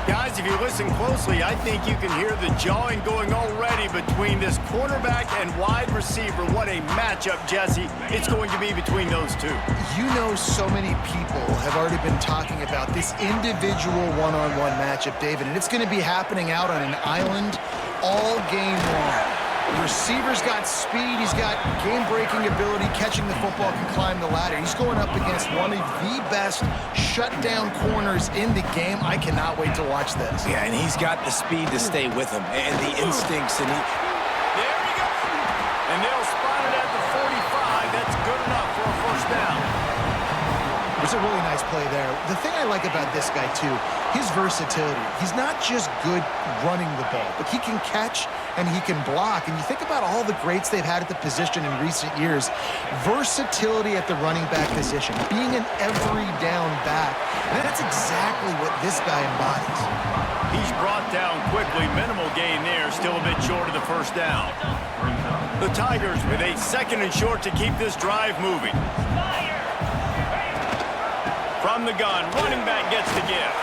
Guys, if you listen closely, I think you can hear the jawing going already between this cornerback and wide receiver. What a matchup, Jesse, it's going to be between those two. You know, so many people have already been talking about this individual one-on-one matchup, David, and it's going to be happening out on an island all game long. The receiver's got speed, he's got game-breaking ability, catching the football, can climb the ladder. He's going up against one of the best shutdown corners in the game. I cannot wait to watch this. Yeah, and he's got the speed to stay with him and the instincts. And there we go. And they'll spot it at the 45. That's good enough for a first down. It's a really nice play there. The thing I like about this guy, too, his versatility. He's not just good running the ball, but he can catch and he can block. And you think about all the greats they've had at the position in recent years. Versatility at the running back position, being an every down back. And that's exactly what this guy embodies. He's brought down quickly. Minimal gain there. Still a bit short of the first down. The Tigers with a second and short to keep this drive moving. From the gun, running back gets the give.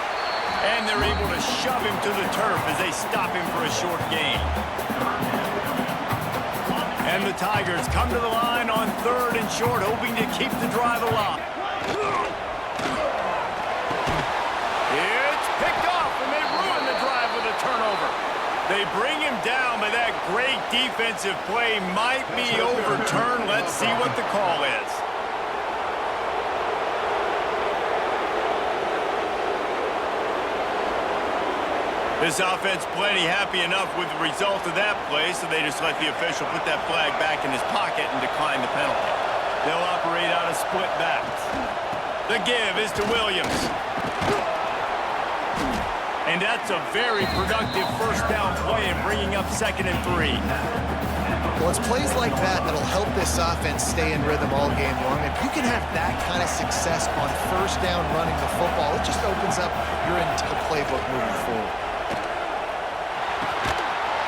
And they're able to shove him to the turf as they stop him for a short gain. And the Tigers come to the line on third and short, hoping to keep the drive alive. It's picked off, and they ruin the drive with a turnover. They bring him down, but that great defensive play might be overturned. Let's see what the call is. This offense plenty happy enough with the result of that play, so they just let the official put that flag back in his pocket and decline the penalty. They'll operate out of split backs. The give is to Williams. And that's a very productive first down play and bringing up 2nd and 3. Well, it's plays like that that'll help this offense stay in rhythm all game long. If you can have that kind of success on first down running the football, it just opens up your entire playbook moving forward.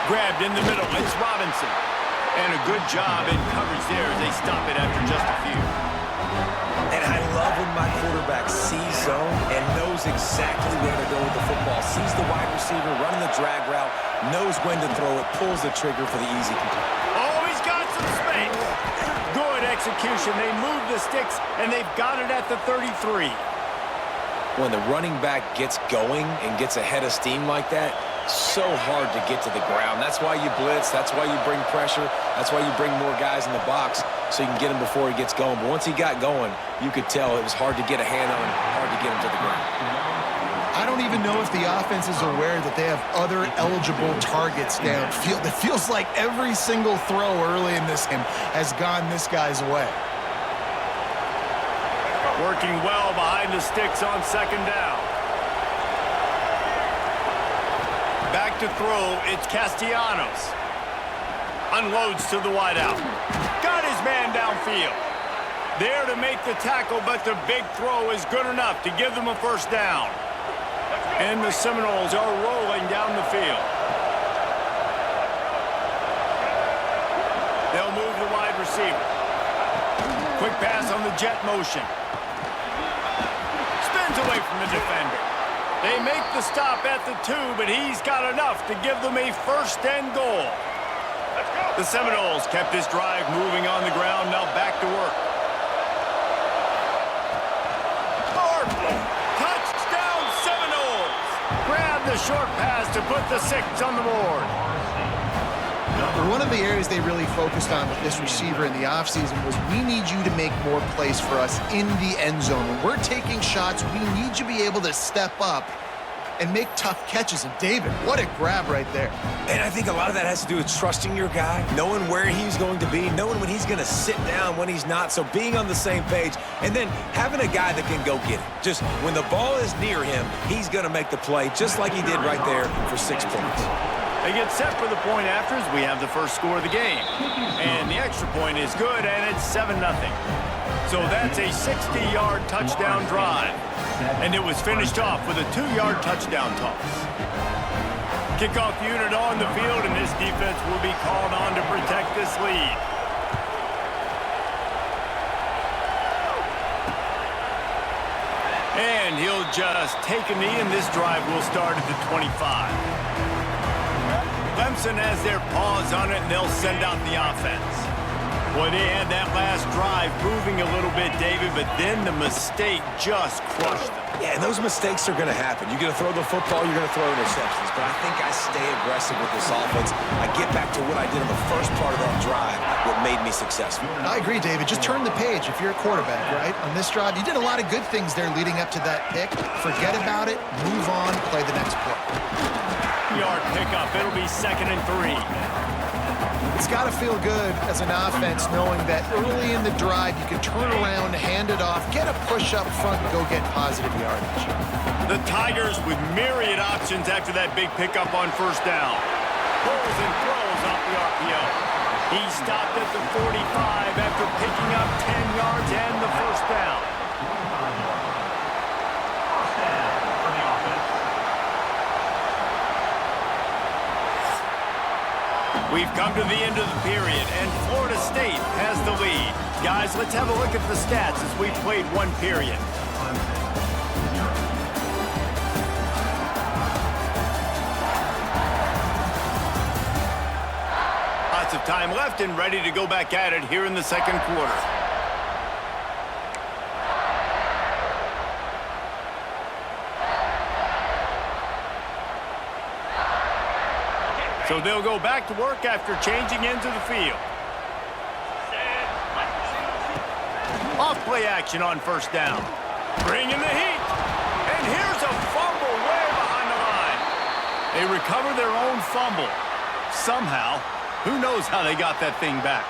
Grabbed in the middle, it's Robinson. And a good job in coverage there as they stop it after just a few. And I love when my quarterback sees zone and knows exactly where to go with the football. Sees the wide receiver running the drag route, knows when to throw it, pulls the trigger for the easy complete. Oh, he's got some space. Good execution. They move the sticks, and they've got it at the 33. When the running back gets going and gets ahead of steam like that, so hard to get to the ground. That's why you blitz. That's why you bring pressure. That's why you bring more guys in the box so you can get him before he gets going. But once he got going, you could tell it was hard to get a hand on him, hard to get him to the ground. I don't even know if the offense is aware that they have other eligible targets downfield. It feels like every single throw early in this game has gone this guy's way. Working well behind the sticks on 2nd down. Back to throw, it's Castellanos. Unloads to the wideout. Got his man downfield. There to make the tackle, but the big throw is good enough to give them a first down. And the Seminoles are rolling down the field. They'll move the wide receiver. Quick pass on the jet motion. Turns away from the defender. They make the stop at the 2, but he's got enough to give them a 1st and goal. The Seminoles kept this drive moving on the ground, now back to work. Touchdown Seminoles! Grab the short pass to put the 6 on the board. One of the areas they really focused on with this receiver in the offseason was we need you to make more plays for us in the end zone. When we're taking shots, we need you to be able to step up and make tough catches. And David, what a grab right there. And I think a lot of that has to do with trusting your guy, knowing where he's going to be, knowing when he's going to sit down, when he's not, so being on the same page, and then having a guy that can go get it. Just when the ball is near him, he's going to make the play, just like he did right there for 6 points. They get set for the point after as we have the first score of the game. And the extra point is good, and it's 7-0. So that's a 60-yard touchdown drive. And it was finished off with a 2-yard touchdown toss. Kickoff unit on the field, and this defense will be called on to protect this lead. And he'll just take a knee, and this drive will start at the 25. Clemson has their paws on it, and they'll send out the offense. Boy, they had that last drive moving a little bit, David, but then the mistake just crushed them. Yeah, and those mistakes are going to happen. You're going to throw the football, you're going to throw interceptions. But I think I stay aggressive with this offense. I get back to what I did in the first part of that drive, what made me successful. I agree, David. Just turn the page if you're a quarterback, right? On this drive, you did a lot of good things there leading up to that pick. Forget about it, move on, play the next play. Yard pickup. It'll be 2nd and 3. It's got to feel good as an offense knowing that early in the drive you can turn around, hand it off, get a push up front, and go get positive yardage. The Tigers with myriad options after that big pickup on 1st down. Pulls and throws off the RPO. He stopped at the 45 after picking up 10 yards and the 1st down. We've come to the end of the period, and Florida State has the lead. Guys, let's have a look at the stats as we played 1 period. Lots of time left and ready to go back at it here in the 2nd quarter. So they'll go back to work after changing into the field. Off play action on 1st down. Bringing the heat. And here's a fumble way behind the line. They recover their own fumble. Somehow, who knows how they got that thing back.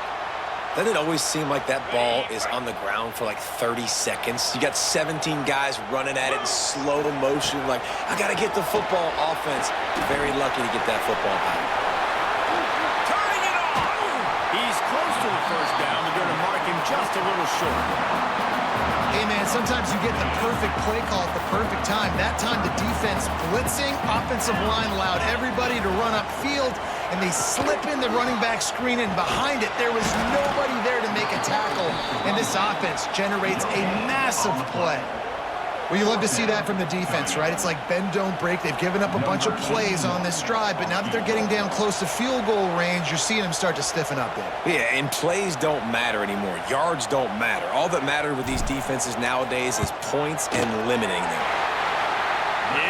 Doesn't it always seem like that ball is on the ground for like 30 seconds? You got 17 guys running at it in slow motion, like, I got to get the football. Offense, very lucky to get that football out. Turning it on! He's close to the 1st down. They're going to mark him just a little short. Hey, man, sometimes you get the perfect play call at the perfect time. That time the defense blitzing, offensive line allowed everybody to run upfield, and they slip in the running back screen, and behind it, there was nobody there to make a tackle, and this offense generates a massive play. Well, you love to see that from the defense, right? It's like bend, don't break. They've given up a bunch of plays on this drive, but now that they're getting down close to field goal range, you're seeing them start to stiffen up there. Yeah, and plays don't matter anymore. Yards don't matter. All that matters with these defenses nowadays is points and limiting them.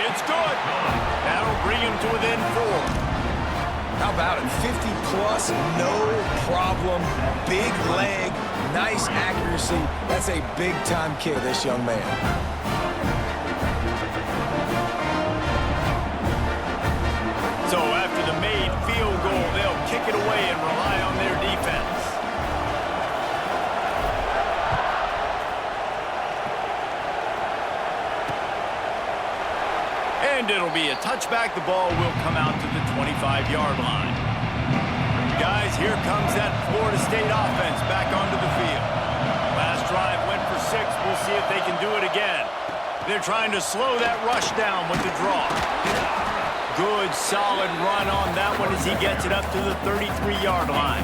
It's good. That'll bring him to within 4. How about it? 50-plus, no problem. Big leg, nice accuracy. That's a big-time kid, this young man. So after the made field goal, they'll kick it away and rely on their defense. And it'll be a touchback. The ball will come out to the 25-yard line. Guys, here comes that Florida State offense back onto the field. Last drive went for 6. We'll see if they can do it again. They're trying to slow that rush down with the draw. Good, solid run on that one as he gets it up to the 33-yard line.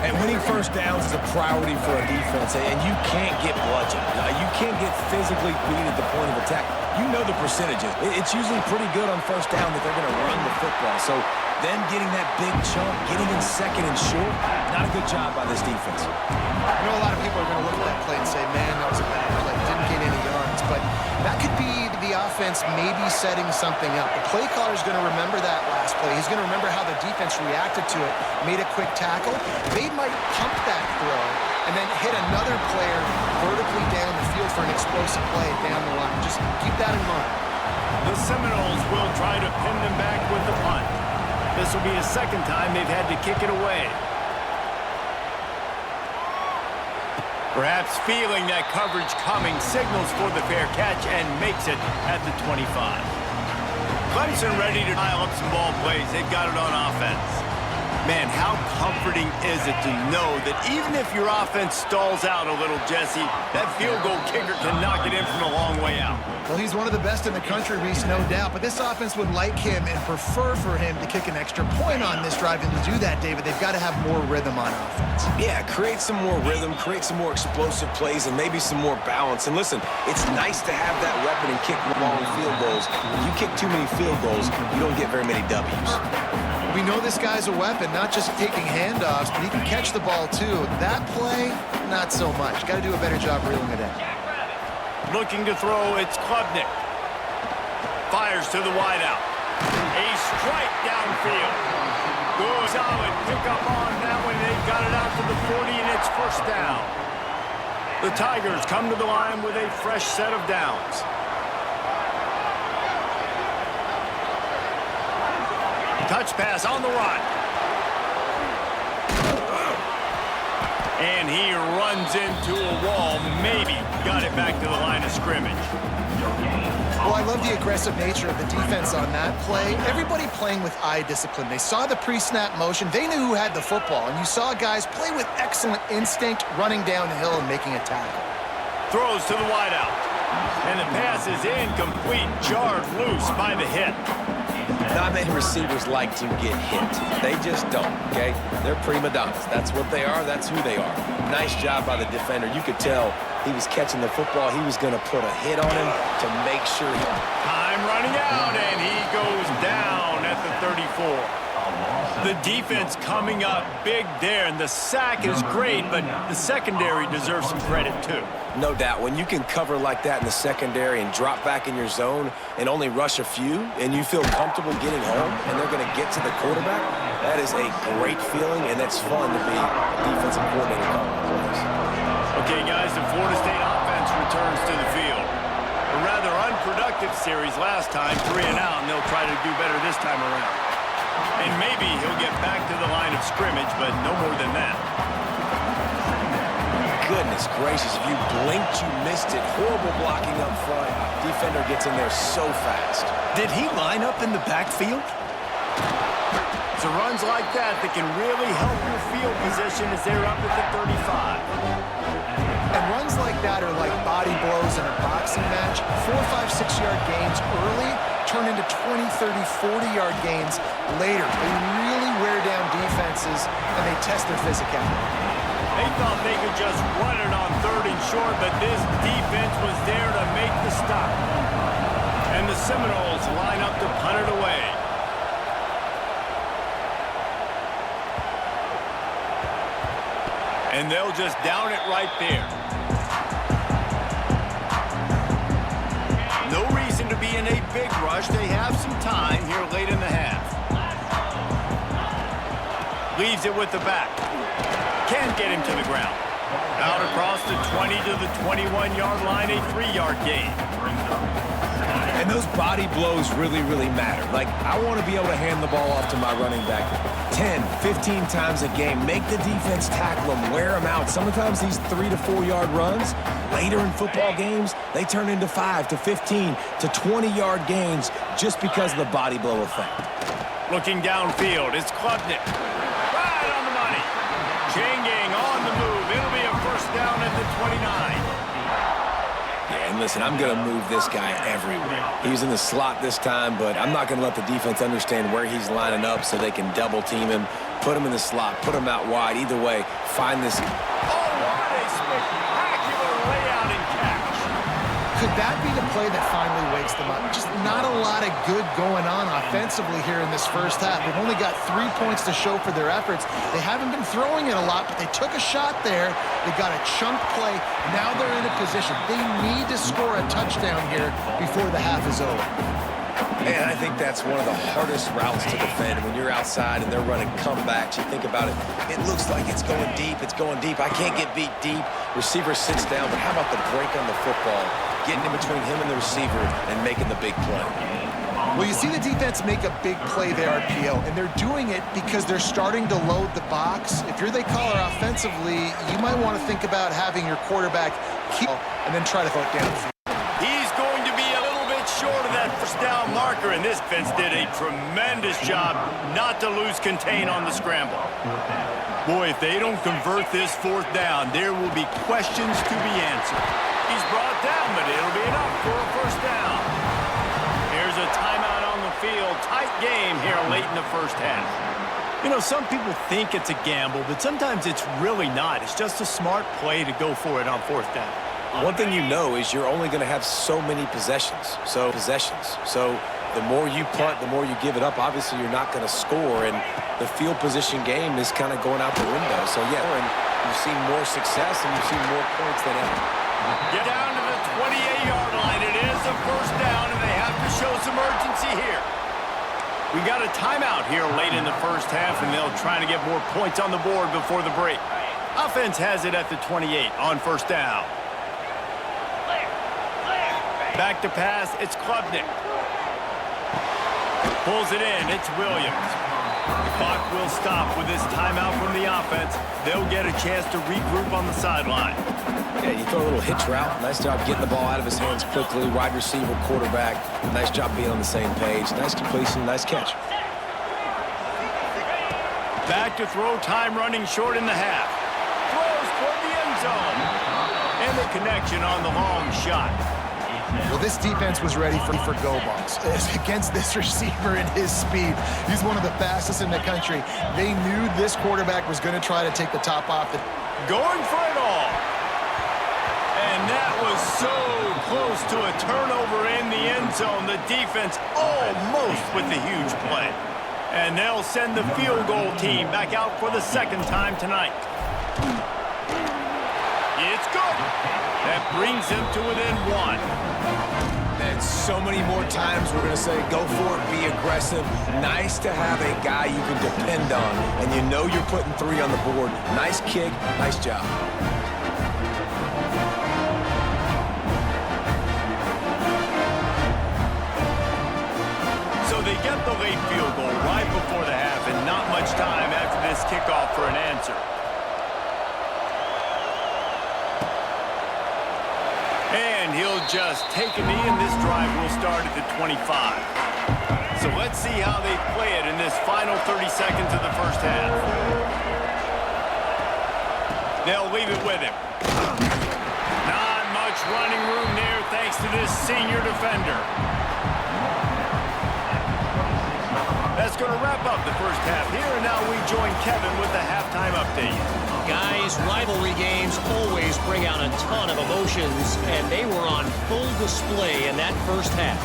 And winning first downs is a priority for a defense, and you can't get bludgeoned. You can't get physically beat at the point of attack. You know the percentages. It's usually pretty good on first down that they're going to run the football. So them getting that big chunk, getting in second and short, not a good job by this defense. I know a lot of people are going to look at that play and say, man, that was a bad play. Didn't get any yards. But that could be the offense maybe setting something up. The play caller is going to remember that last play. He's going to remember how the defense reacted to it, made a quick tackle. They might pump that throw and then hit another player vertically down the field for an explosive play down the line. Just keep that in mind. The Seminoles will try to pin them back with the punt. This will be the second time they've had to kick it away. Perhaps feeling that coverage coming, signals for the fair catch and makes it at the 25. Clemson ready to dial up some ball plays. They've got it on offense. Man, how comforting is it to know that even if your offense stalls out a little, Jesse, that field goal kicker can knock it in from a long way out. Well, he's one of the best in the country, Reese, no doubt. But this offense would like him and prefer for him to kick an extra point on this drive. And to do that, David, they've got to have more rhythm on offense. Yeah, create some more rhythm, create some more explosive plays, and maybe some more balance. And listen, it's nice to have that weapon and kick long field goals. When you kick too many field goals, you don't get very many W's. We know this guy's a weapon, not just taking handoffs, but he can catch the ball, too. That play, not so much. Got to do a better job reeling it in. Looking to throw, it's Klubnik. Fires to the wideout. A strike downfield. Good, solid pickup on that one. They've got it out to the 40, and it's first down. The Tigers come to the line with a fresh set of downs. Touch pass on the run. And he runs into a wall. Maybe got it back to the line of scrimmage. Well, I love the aggressive nature of the defense on that play. Everybody playing with eye discipline. They saw the pre-snap motion. They knew who had the football. And you saw guys play with excellent instinct, running downhill and making a tackle. Throws to the wideout. And the pass is incomplete. Jarred loose by the hit. Not many receivers like to get hit. They just don't, okay? They're prima donnas. That's what they are. That's who they are. Nice job by the defender. You could tell he was catching the football. He was going to put a hit on him to make sure he... Time running out, and he goes down at the 34. The defense coming up big there, and the sack is great, but the secondary deserves some credit, too. No doubt. When you can cover like that in the secondary and drop back in your zone and only rush a few, and you feel comfortable getting home, and they're going to get to the quarterback, that is a great feeling, and that's fun to be a defensive coordinator calling plays. Okay, guys, the Florida State offense returns to the field. A rather unproductive series last time, 3 and out, and they'll try to do better this time around. And maybe he'll get back to the line of scrimmage, but no more than that. Goodness gracious, if you blinked, you missed it. Horrible blocking up front. Defender gets in there so fast. Did he line up in the backfield? So runs like that can really help your field position as they're up at the 35. And runs like that are like body blows in a boxing match. 4, 5, 6-yard gains early turn into 20, 30, 40-yard gains later. They really wear down defenses, and they test their physicality. They thought they could just run it on 3rd and short, but this defense was there to make the stop. And the Seminoles line up to punt it away. And they'll just down it right there. No reason to be in a big rush. They have some time here late in the half. Leaves it with the back. Can't get him to the ground. Out across the 20 to the 21-yard line, a 3-yard gain. And those body blows really, really matter. Like, I want to be able to hand the ball off to my running back 10, 15 times a game. Make the defense tackle them, wear them out. Sometimes these 3 to 4-yard runs, later in football games, they turn into 5 to 15 to 20-yard gains just because of the body blow effect. Looking downfield, it's Klubnik. Right on the money. Changing on the move. It'll be a first down at the 29. Yeah, and listen, I'm going to move this guy everywhere. He was in the slot this time, but I'm not going to let the defense understand where he's lining up so they can double team him, put him in the slot, put him out wide. Either way, find this. Oh, what a spectacular layout and catch. Could that be the play that finally wakes them up? Just not a lot of good going on offensively here in this first half. They've only got 3 points to show for their efforts. They haven't been throwing it a lot, but they took a shot there. They got a chunk play. Now they're in a position. They need to score a touchdown here before the half is over. And I think that's one of the hardest routes to defend. When you're outside and they're running comebacks, you think about it, it looks like it's going deep, I can't get beat deep. Receiver sits down, but how about the break on the football? Getting in between him and the receiver and making the big play. Well, you see the defense make a big play there, RPO, and they're doing it because they're starting to load the box. If you're the caller offensively, you might want to think about having your quarterback keep and then try to throw it down. He's going to be a little bit short of that first down marker, and this defense did a tremendous job not to lose contain on the scramble. Boy, if they don't convert this fourth down, there will be questions to be answered. He's brought down, but it'll be enough for a first down. Here's a timeout on the field. Tight game here late in the first half. You know, some people think it's a gamble, but sometimes it's really not. It's just a smart play to go for it on fourth down. One thing you know is you're only going to have so many possessions. So the more you punt, the more you give it up. Obviously, you're not going to score, and the field position game is kind of going out the window. So, yeah, and you've seen more success and you've seen more points than ever. Get down to the 28-yard line. It is a first down, and they have to show some urgency here. We got a timeout here late in the first half, and they'll try to get more points on the board before the break. Offense has it at the 28 on first down. Back to pass, it's Klubnik. Pulls it in, it's Williams. The clock will stop with this timeout from the offense. They'll get a chance to regroup on the sideline. Yeah, you throw a little hitch route. Nice job getting the ball out of his hands quickly. Wide receiver, quarterback. Nice job being on the same page. Nice completion, nice catch. Back to throw, time running short in the half. Throws toward the end zone. And the connection on the long shot. Well, this defense was ready for go balls. Against this receiver and his speed, he's one of the fastest in the country. They knew this quarterback was going to try to take the top off it. Going for it all. And that was so close to a turnover in the end zone. The defense almost with the huge play. And they'll send the field goal team back out for the second time tonight. It's good. That brings them to within one. And so many more times we're going to say, go for it, be aggressive. Nice to have a guy you can depend on, and you know you're putting 3 on the board. Nice kick, nice job. So they get the late field goal right before the half, and not much time after this kickoff for an answer. And he'll just take a knee, and this drive will start at the 25. So let's see how they play it in this final 30 seconds of the first half. They'll leave it with him. Not much running room there thanks to this senior defender. That's going to wrap up the first half here, and now we join Kevin with the halftime update. Guys, rivalry games always bring out a ton of emotions, and they were on full display in that first half.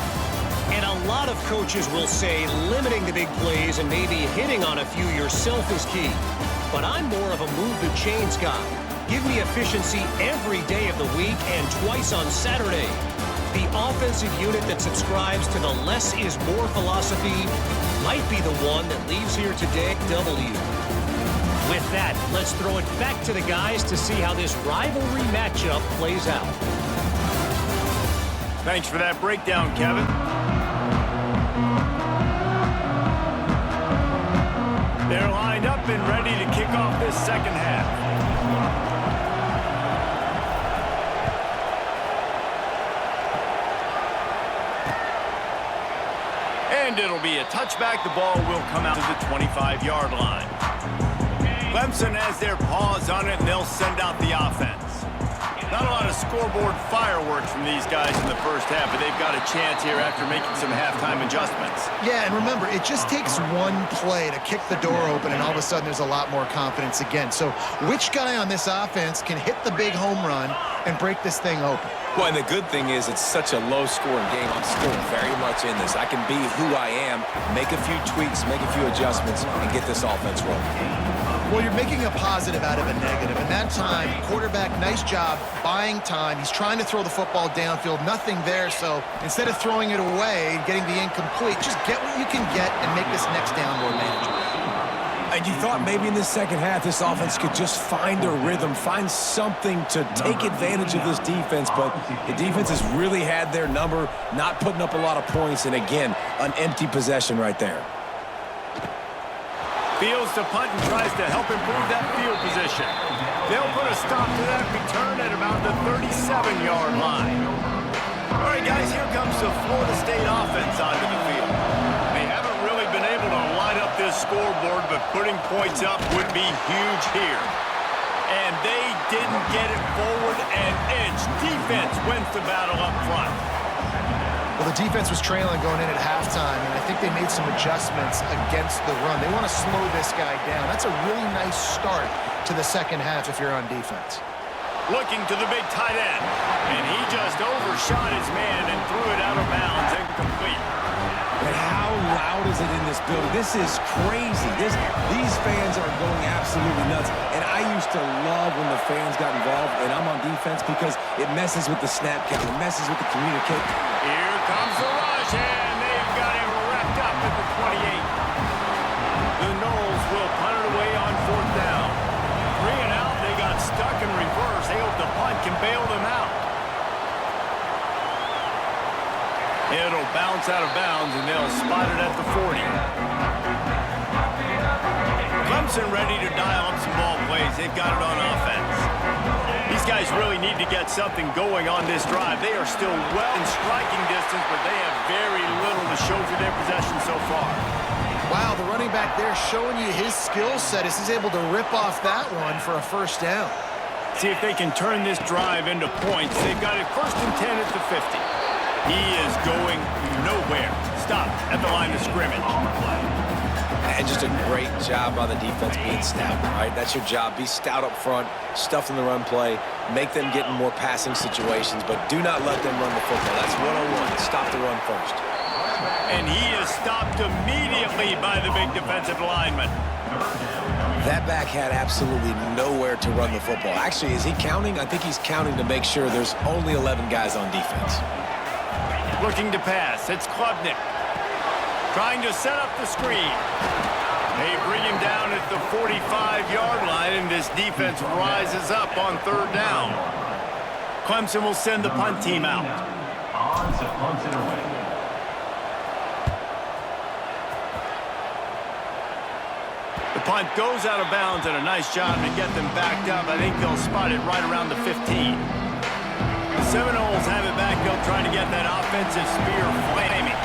And a lot of coaches will say limiting the big plays and maybe hitting on a few yourself is key. But I'm more of a move the chains guy. Give me efficiency every day of the week and twice on Saturday. The offensive unit that subscribes to the less is more philosophy might be the one that leaves here today W. With that, let's throw it back to the guys to see how this rivalry matchup plays out. Thanks for that breakdown, Kevin. They're lined up and ready to kick off this second half. And it'll be a touchback. The ball will come out to the 25-yard line. Clemson has their paws on it, and they'll send out the offense. Not a lot of scoreboard fireworks from these guys in the first half, but they've got a chance here after making some halftime adjustments. Yeah, and remember, it just takes one play to kick the door open, and all of a sudden there's a lot more confidence again. So which guy on this offense can hit the big home run and break this thing open? Well, and the good thing is it's such a low-scoring game. I'm still very much in this. I can be who I am, make a few tweaks, make a few adjustments, and get this offense rolling. Well, you're making a positive out of a negative. And that time, quarterback, nice job buying time. He's trying to throw the football downfield. Nothing there. So instead of throwing it away and getting the incomplete, just get what you can get and make this next down more manageable. And you thought maybe in the second half this offense could just find a rhythm, find something to take advantage of this defense, but the defense has really had their number, not putting up a lot of points, and again, an empty possession right there. Fields to punt and tries to help improve that field position. They'll put a stop to that return at about the 37-yard line. All right, guys, here comes the Florida State offense onto the field. They haven't really been able to line up this scoreboard, but putting points up would be huge here. And they didn't get it forward an inch. Defense wins the battle up front. Well, the defense was trailing going in at halftime, and I think they made some adjustments against the run. They want to slow this guy down. That's a really nice start to the second half if you're on defense. Looking to the big tight end, and he just overshot his man and threw it out of bounds, incomplete. And how loud is it in this building? This is crazy. These fans are going absolutely nuts. And I used to love when the fans got involved, and I'm on defense because it messes with the snap count. It messes with the communication. Here comes the rush, and they've got him wrapped up at the 28. The Noles will punt it away on fourth down. 3 and out, they got stuck in reverse. They hope the punt can bail them out. It'll bounce out of bounds, and they'll spot it at the 40. Clemson ready to dial up some ball plays. They've got it on offense. These guys really need to get something going on this drive. They are still well in striking distance, but they have very little to show for their possession so far. Wow, the running back there showing you his skill set as he's able to rip off that one for a first down. See if they can turn this drive into points. They've got it 1st and 10 at the 50. He is going nowhere. Stop at the line of scrimmage. And just a great job on the defense being stout, right? That's your job. Be stout up front, stuff in the run play, make them get in more passing situations, but do not let them run the football. That's 101. Stop the run first. And he is stopped immediately by the big defensive lineman. That back had absolutely nowhere to run the football. Actually, is he counting? I think he's counting to make sure there's only 11 guys on defense. Looking to pass. It's Klubnik. Trying to set up the screen. They bring him down at the 45-yard line, and this defense rises up on 3rd down. Clemson will send the punt team out. On to punt it away. The punt goes out of bounds, and a nice job to get them backed up. I think they'll spot it right around the 15. The Seminoles have it back up, trying to get that offensive spear flaming.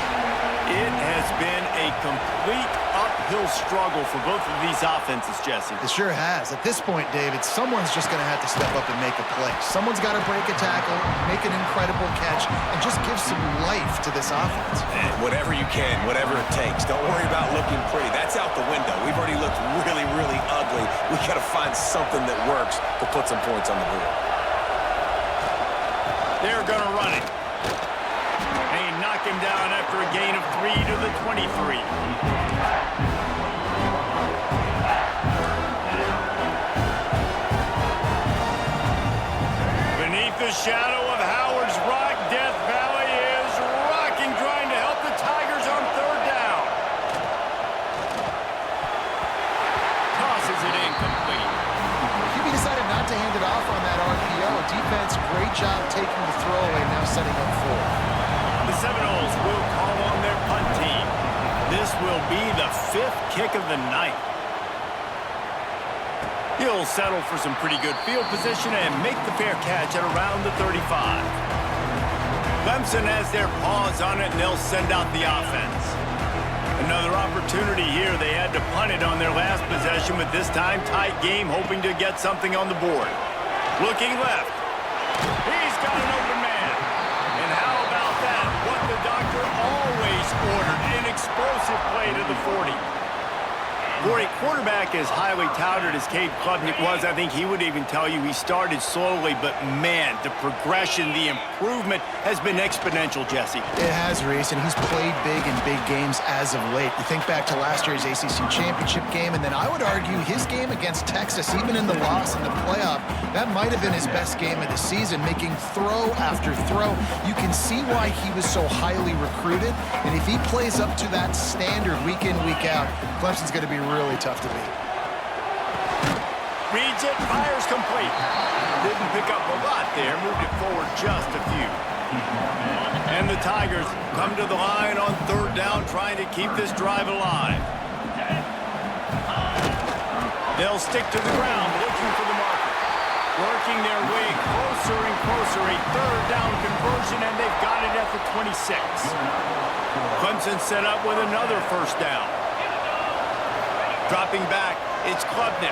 It has been a complete uphill struggle for both of these offenses, Jesse. It sure has. At this point, David, someone's just going to have to step up and make a play. Someone's got to break a tackle, make an incredible catch, and just give some life to this offense. And whatever you can, whatever it takes. Don't worry about looking pretty. That's out the window. We've already looked really, really ugly. We got to find something that works to put some points on the board. They're going to run it. They knock him down after a gain of 3 to the 23. Beneath the shadow of Howard's Rock, Death Valley is rocking, trying to help the Tigers on 3rd down. Tosses it incomplete. QB decided not to hand it off on that RPO. Defense, great job taking the throwaway, now setting up 4. The Seminoles will call on their punt team. This will be the 5th kick of the night. He'll settle for some pretty good field position and make the fair catch at around the 35. Clemson has their paws on it, and they'll send out the offense. Another opportunity here. They had to punt it on their last possession, but this time tight game, hoping to get something on the board. Looking left. He's got an open man. And how about that? What the doctor always ordered, an explosive play to the 40. For a quarterback as highly touted as Cade Klubnik was, I think he would even tell you he started slowly, but man, the progression, the improvement has been exponential, Jesse. It has, Reese, and he's played big in big games as of late. You think back to last year's ACC championship game, and then I would argue his game against Texas, even in the loss in the playoff, that might have been his best game of the season, making throw after throw. You can see why he was so highly recruited, and if he plays up to that standard week in, week out, Clemson's going to be really tough to beat. Reads it, fires complete. Didn't pick up a lot there, moved it forward just a few. And the Tigers come to the line on third down, trying to keep this drive alive. They'll stick to the ground, looking for the marker. Working their way closer and closer, a third down conversion, and they've got it at the 26. Clemson set up with another first down. Dropping back, it's Klubnik.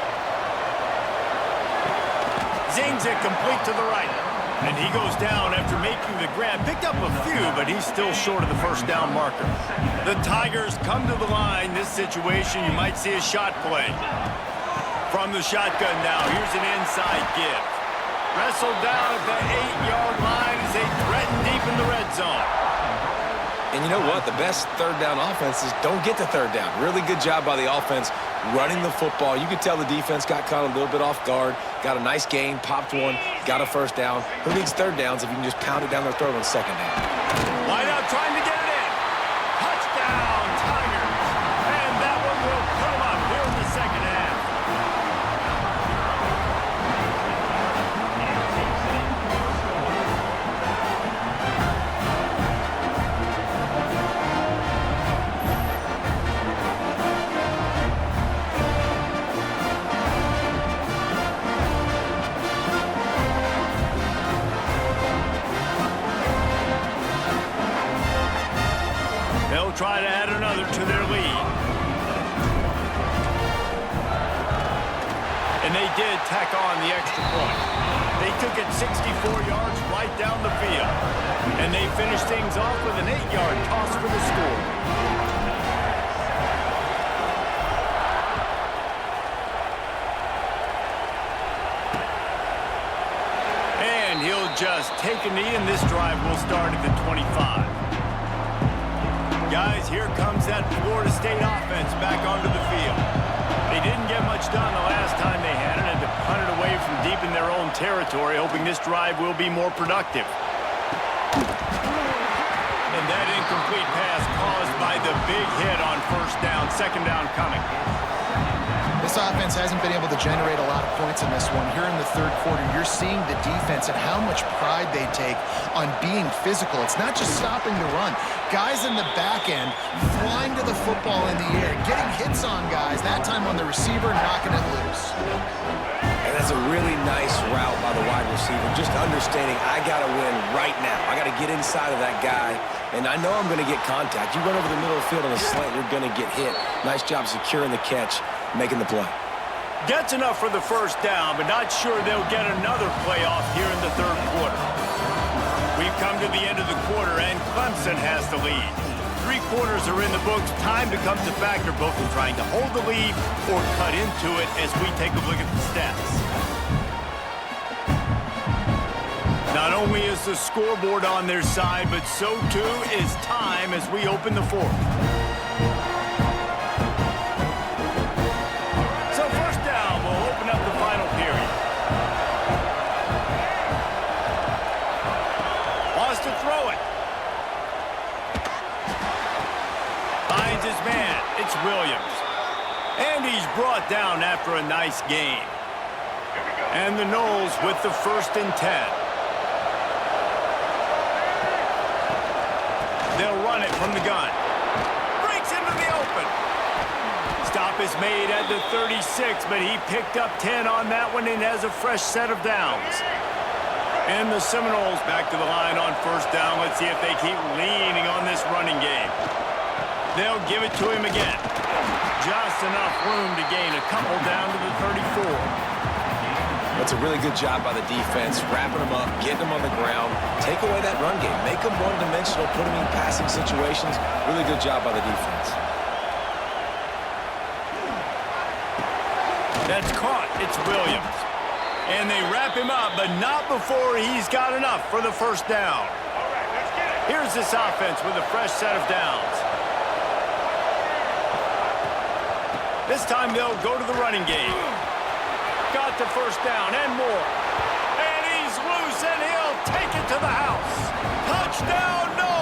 Zings it complete to the right. And he goes down after making the grab. Picked up a few, but he's still short of the first down marker. The Tigers come to the line. This situation, you might see a shot play. From the shotgun now, here's an inside give. Wrestled down at the 8-yard line as they threaten deep in the red zone. And you know what? The best third down offenses don't get to third down. Really good job by the offense running the football. You could tell the defense got caught a little bit off guard, got a nice gain, popped one, got a first down. Who needs third downs if you can just pound it down their throat on second down? Line out trying to get it in. Touchdown, Tigers. And that one will put them up here in the second half. They'll try to add another to their lead. And they did tack on the extra point. They took it 64 yards right down the field. And they finished things off with an 8-yard toss for the score. And he'll just take a knee, and this drive will start at the 25. Guys, here comes that Florida State offense back onto the field. They didn't get much done the last time they had it, and to punt it away from deep in their own territory, hoping this drive will be more productive. And that incomplete pass caused by the big hit on first down, second down coming. This offense hasn't been able to generate a lot of points in this one. Here in the third quarter, you're seeing the defense and how much pride they take on being physical. It's not just stopping the run. Guys in the back end flying to the football in the air, getting hits on guys, that time on the receiver, knocking it loose. And that's a really nice route by the wide receiver, just understanding I got to win right now. I got to get inside of that guy, and I know I'm going to get contact. You run over the middle of the field on a slant, you're going to get hit. Nice job securing the catch, making the play. Gets enough for the first down, but not sure they'll get another playoff here in the third quarter. We've come to the end of the quarter, and Clemson has the lead. 3 quarters are in the books. Time becomes a factor, both in trying to hold the lead or cut into it as we take a look at the stats. Not only is the scoreboard on their side, but so too is time as we open the fourth. So first down, we'll open up the final period. Wants to throw it. Finds his man. It's Williams. And he's brought down after a nice gain. And the Noles with the 1st and 10. They'll run it from the gun. Breaks into the open. Stop is made at the 36, but he picked up 10 on that one and has a fresh set of downs. And the Seminoles back to the line on first down. Let's see if they keep leaning on this running game. They'll give it to him again. Just enough room to gain a couple down to the 34. It's a really good job by the defense, wrapping them up, getting them on the ground, take away that run game, make them one-dimensional, put them in passing situations. Really good job by the defense. That's caught. It's Williams. And they wrap him up, but not before he's got enough for the first down. Here's this offense with a fresh set of downs. This time they'll go to the running game. Got the first down and more. And he's loose, and he'll take it to the house. Touchdown, no!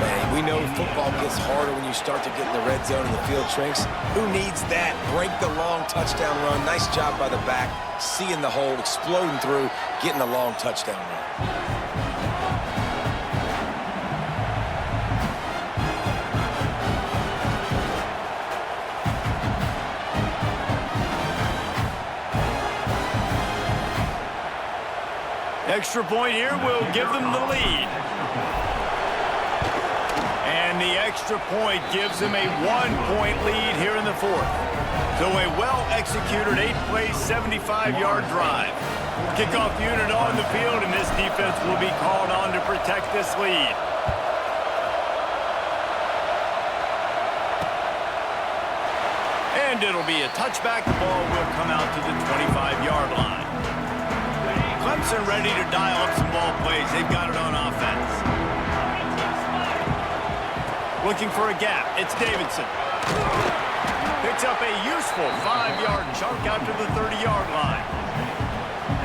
Man, we know football gets harder when you start to get in the red zone and the field shrinks. Who needs that? Break the long touchdown run. Nice job by the back. Seeing the hole, exploding through, getting the long touchdown run. Extra point here will give them the lead. And the extra point gives them a 1-point lead here in the fourth. So a well-executed 8-play, 75-yard drive. Kickoff unit on the field, and this defense will be called on to protect this lead. And it'll be a touchback. The ball will come out to the 25-yard line. Clemson ready to dial up some ball plays. They've got it on offense. Looking for a gap. It's Davidson. Picks up a useful 5-yard chunk out to the 30-yard line.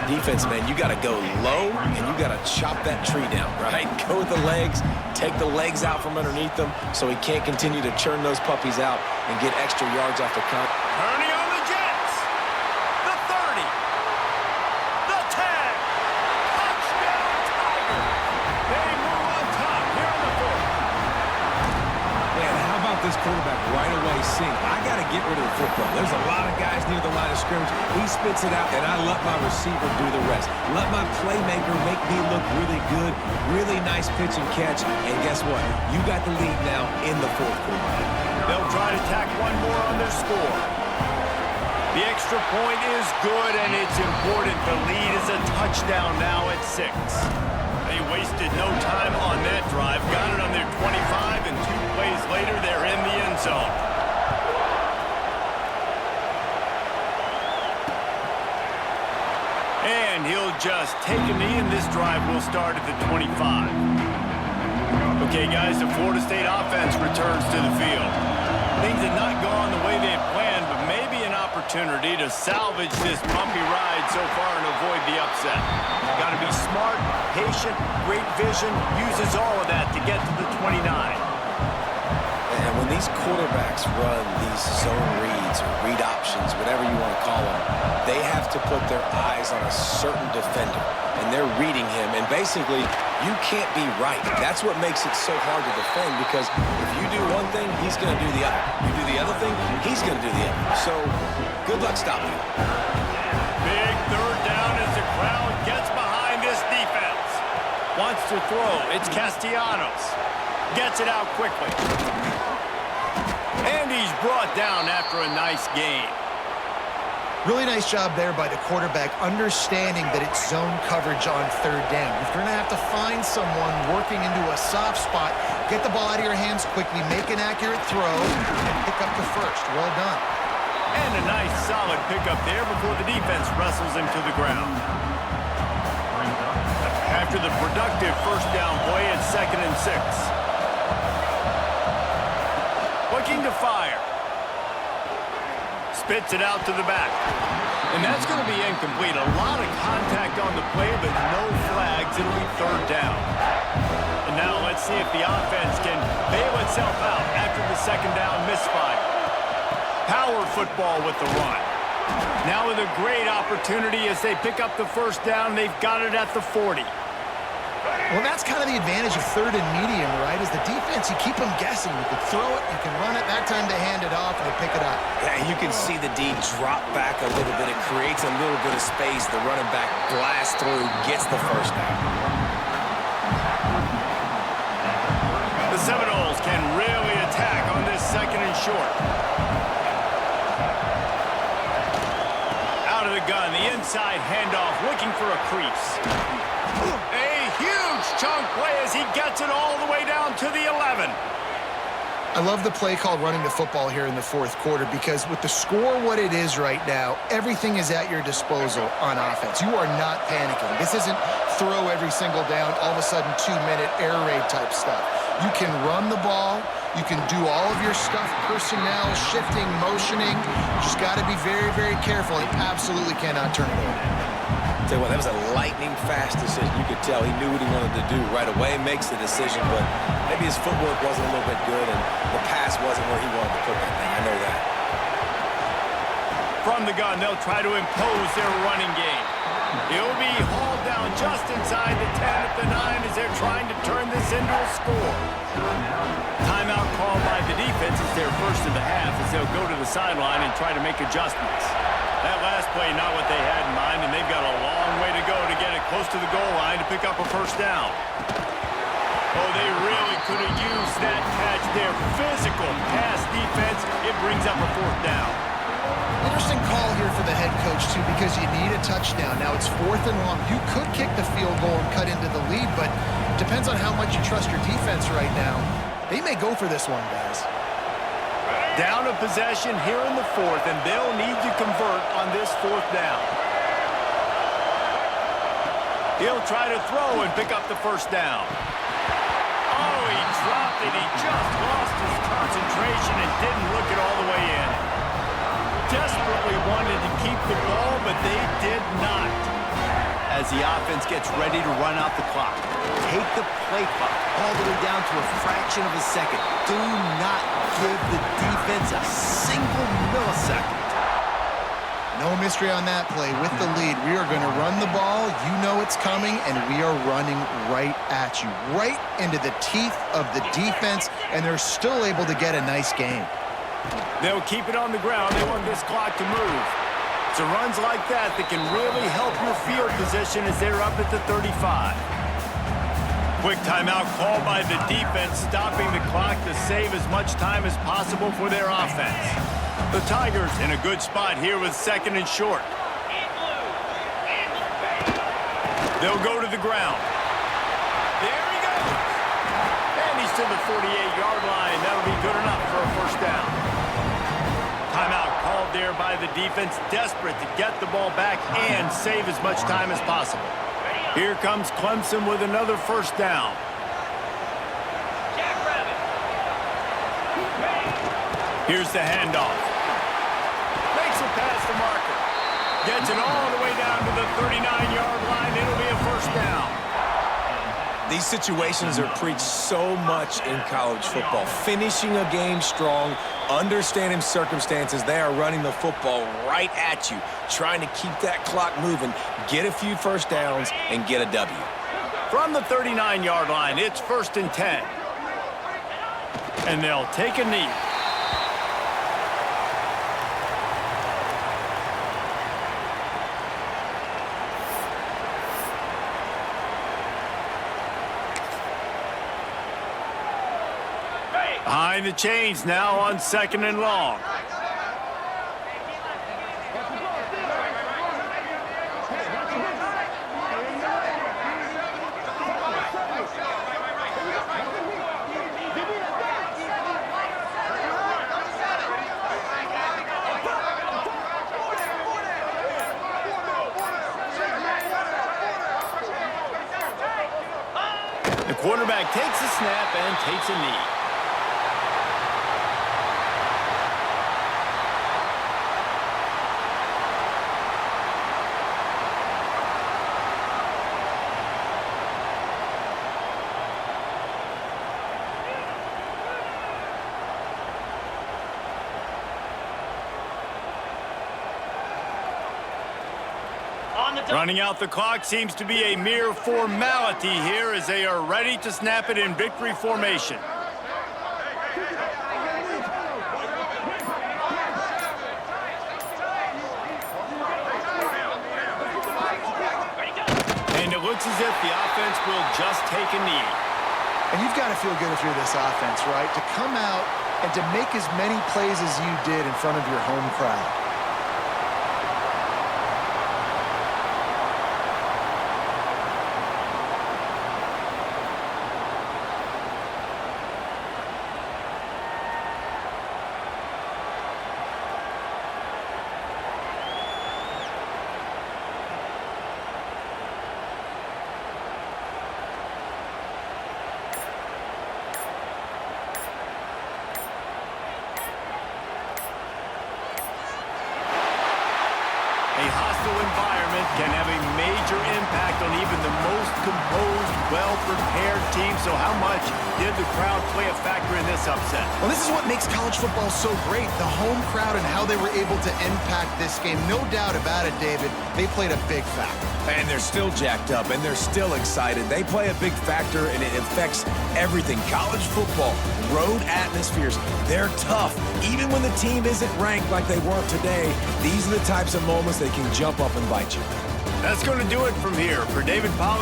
Defense, man, you got to go low, and you got to chop that tree down, right? Go with the legs, take the legs out from underneath them so he can't continue to churn those puppies out and get extra yards after count. Turning on the Jets. The 30. The 10. Touchdown, Tigers. They move on top here in the fourth. Man, how about this quarterback right away seeing, I got to get rid of the football. There's a lot of guys near the line of scrimmage. He spits it out, and I let my receiver do the rest. Let my playmaker make me look really good. Really nice pitch and catch. And guess what? You got the lead now in the fourth quarter. They'll try to tack one more on their score. The extra point is good, and it's important. The lead is a touchdown now at 6. They wasted no time on that drive. Got it on their 25, and 2 plays later, they're in the end zone. And he'll just take a knee, and this drive will start at the 25. Okay, guys, the Florida State offense returns to the field. Things have not gone the way they had planned, but maybe an opportunity to salvage this bumpy ride so far and avoid the upset. Got to be smart, patient, great vision, uses all of that to get to the 29. And when these quarterbacks run these zone reads or read options, whatever you want to call them, they have to put their eyes on a certain defender, and they're reading him, and basically you can't be right. That's what makes it so hard to defend, because if you do one thing, he's going to do the other. You do the other thing, he's going to do the other. So good luck stopping him. Big third down as the crowd gets behind this defense. Wants to throw. It's Castellanos. Gets it out quickly. And he's brought down after a nice gain. Really nice job there by the quarterback, understanding that it's zone coverage on third down. If you're going to have to find someone working into a soft spot, get the ball out of your hands quickly, make an accurate throw, and pick up the first. Well done. And a nice solid pickup there before the defense wrestles him to the ground. After the productive first down play, it's 2nd and 6. Looking to fire. Spits it out to the back. And that's going to be incomplete. A lot of contact on the play, but no flags. It'll be third down. And now let's see if the offense can bail itself out after the second down misfire. Power football with the run. Now with a great opportunity as they pick up the first down. They've got it at the 40. Well, that's kind of the advantage of third and medium, right? Is the defense, you keep them guessing. You can throw it, you can run it. That time they hand it off and they pick it up. Yeah, you can see the D drop back a little bit. It creates a little bit of space. The running back blasts through, gets the first down. The Seminoles can really attack on this 2nd and short. Out of Inside handoff, looking for a crease. A huge chunk play as he gets it all the way down to the 11. I love the play called running the football here in the fourth quarter because with the score what it is right now, everything is at your disposal on offense. You are not panicking. This isn't throw every single down, all of a sudden 2-minute air raid type stuff. You can run the ball. You can do all of your stuff, personnel, shifting, motioning. You just got to be very, very careful. You absolutely cannot turn it over. Tell you what, that was a lightning-fast decision. You could tell he knew what he wanted to do right away, makes the decision, but maybe his footwork wasn't a little bit good, and the pass wasn't where he wanted to put that thing. I know that. From the gun, they'll try to impose their running game. He'll be hauled down just inside the 10 at the 9 as they're trying to turn this into a score. Timeout called by the defense is their first of the half as they'll go to the sideline and try to make adjustments. That last play, not what they had in mind, and they've got a long way to go to get it close to the goal line to pick up a first down. Oh, they really could have used that catch there. Physical pass defense. It brings up a fourth down. Interesting call here for the head coach, too, because you need a touchdown. Now it's 4th and long. You could kick the field goal and cut into the lead, but depends on how much you trust your defense right now. They may go for this one, guys. Down a possession here in the 4th, and they'll need to convert on this 4th down. He'll try to throw and pick up the first down. Oh, he dropped it. He just lost his concentration and didn't look it all the way in. Desperately wanted to keep the ball, but they did not. As the offense gets ready to run out the clock, take the play clock all the way down to a fraction of a second. Do not give the defense a single millisecond. No mystery on that play. With the lead, we are going to run the ball. You know it's coming, and we are running right at you, right into the teeth of the defense, and they're still able to get a nice game. They'll keep it on the ground. They want this clock to move. So runs like that can really help your field position as they're up at the 35. Quick timeout called by the defense, stopping the clock to save as much time as possible for their offense. The Tigers in a good spot here with 2nd and short. They'll go to the ground. There he goes. And he's to the 48-yard line. That'll be good enough for a first down. Timeout called there by the defense, desperate to get the ball back and save as much time as possible. Here comes Clemson with another first down. Here's the handoff. Makes it past the marker. Gets it all the way down to the 39-yard line. It'll be a first down. These situations are preached so much in college football. Finishing a game strong, understanding circumstances. They are running the football right at you, trying to keep that clock moving, get a few first downs, and get a W. From the 39-yard line, it's 1st and 10. And they'll take a knee. Behind the chains now on 2nd and long. The quarterback takes a snap and takes a knee. Running out the clock seems to be a mere formality here as they are ready to snap it in victory formation. And it looks as if the offense will just take a knee. And you've got to feel good if you're this offense, right? To come out and to make as many plays as you did in front of your home crowd. hostile environment can have a major impact on even the most composed, well-prepared team. So how much did the crowd play a factor in this upset? Well, this is what makes college football so great, the home crowd and how they were able to impact this game. No doubt about it, David. They played a big factor. And they're still jacked up, and they're still excited. They play a big factor, and it affects everything. College football, road atmospheres, they're tough. Even when the team isn't ranked like they weren't today, these are the types of moments that can jump up and bite you. That's going to do it from here. For David Pollack.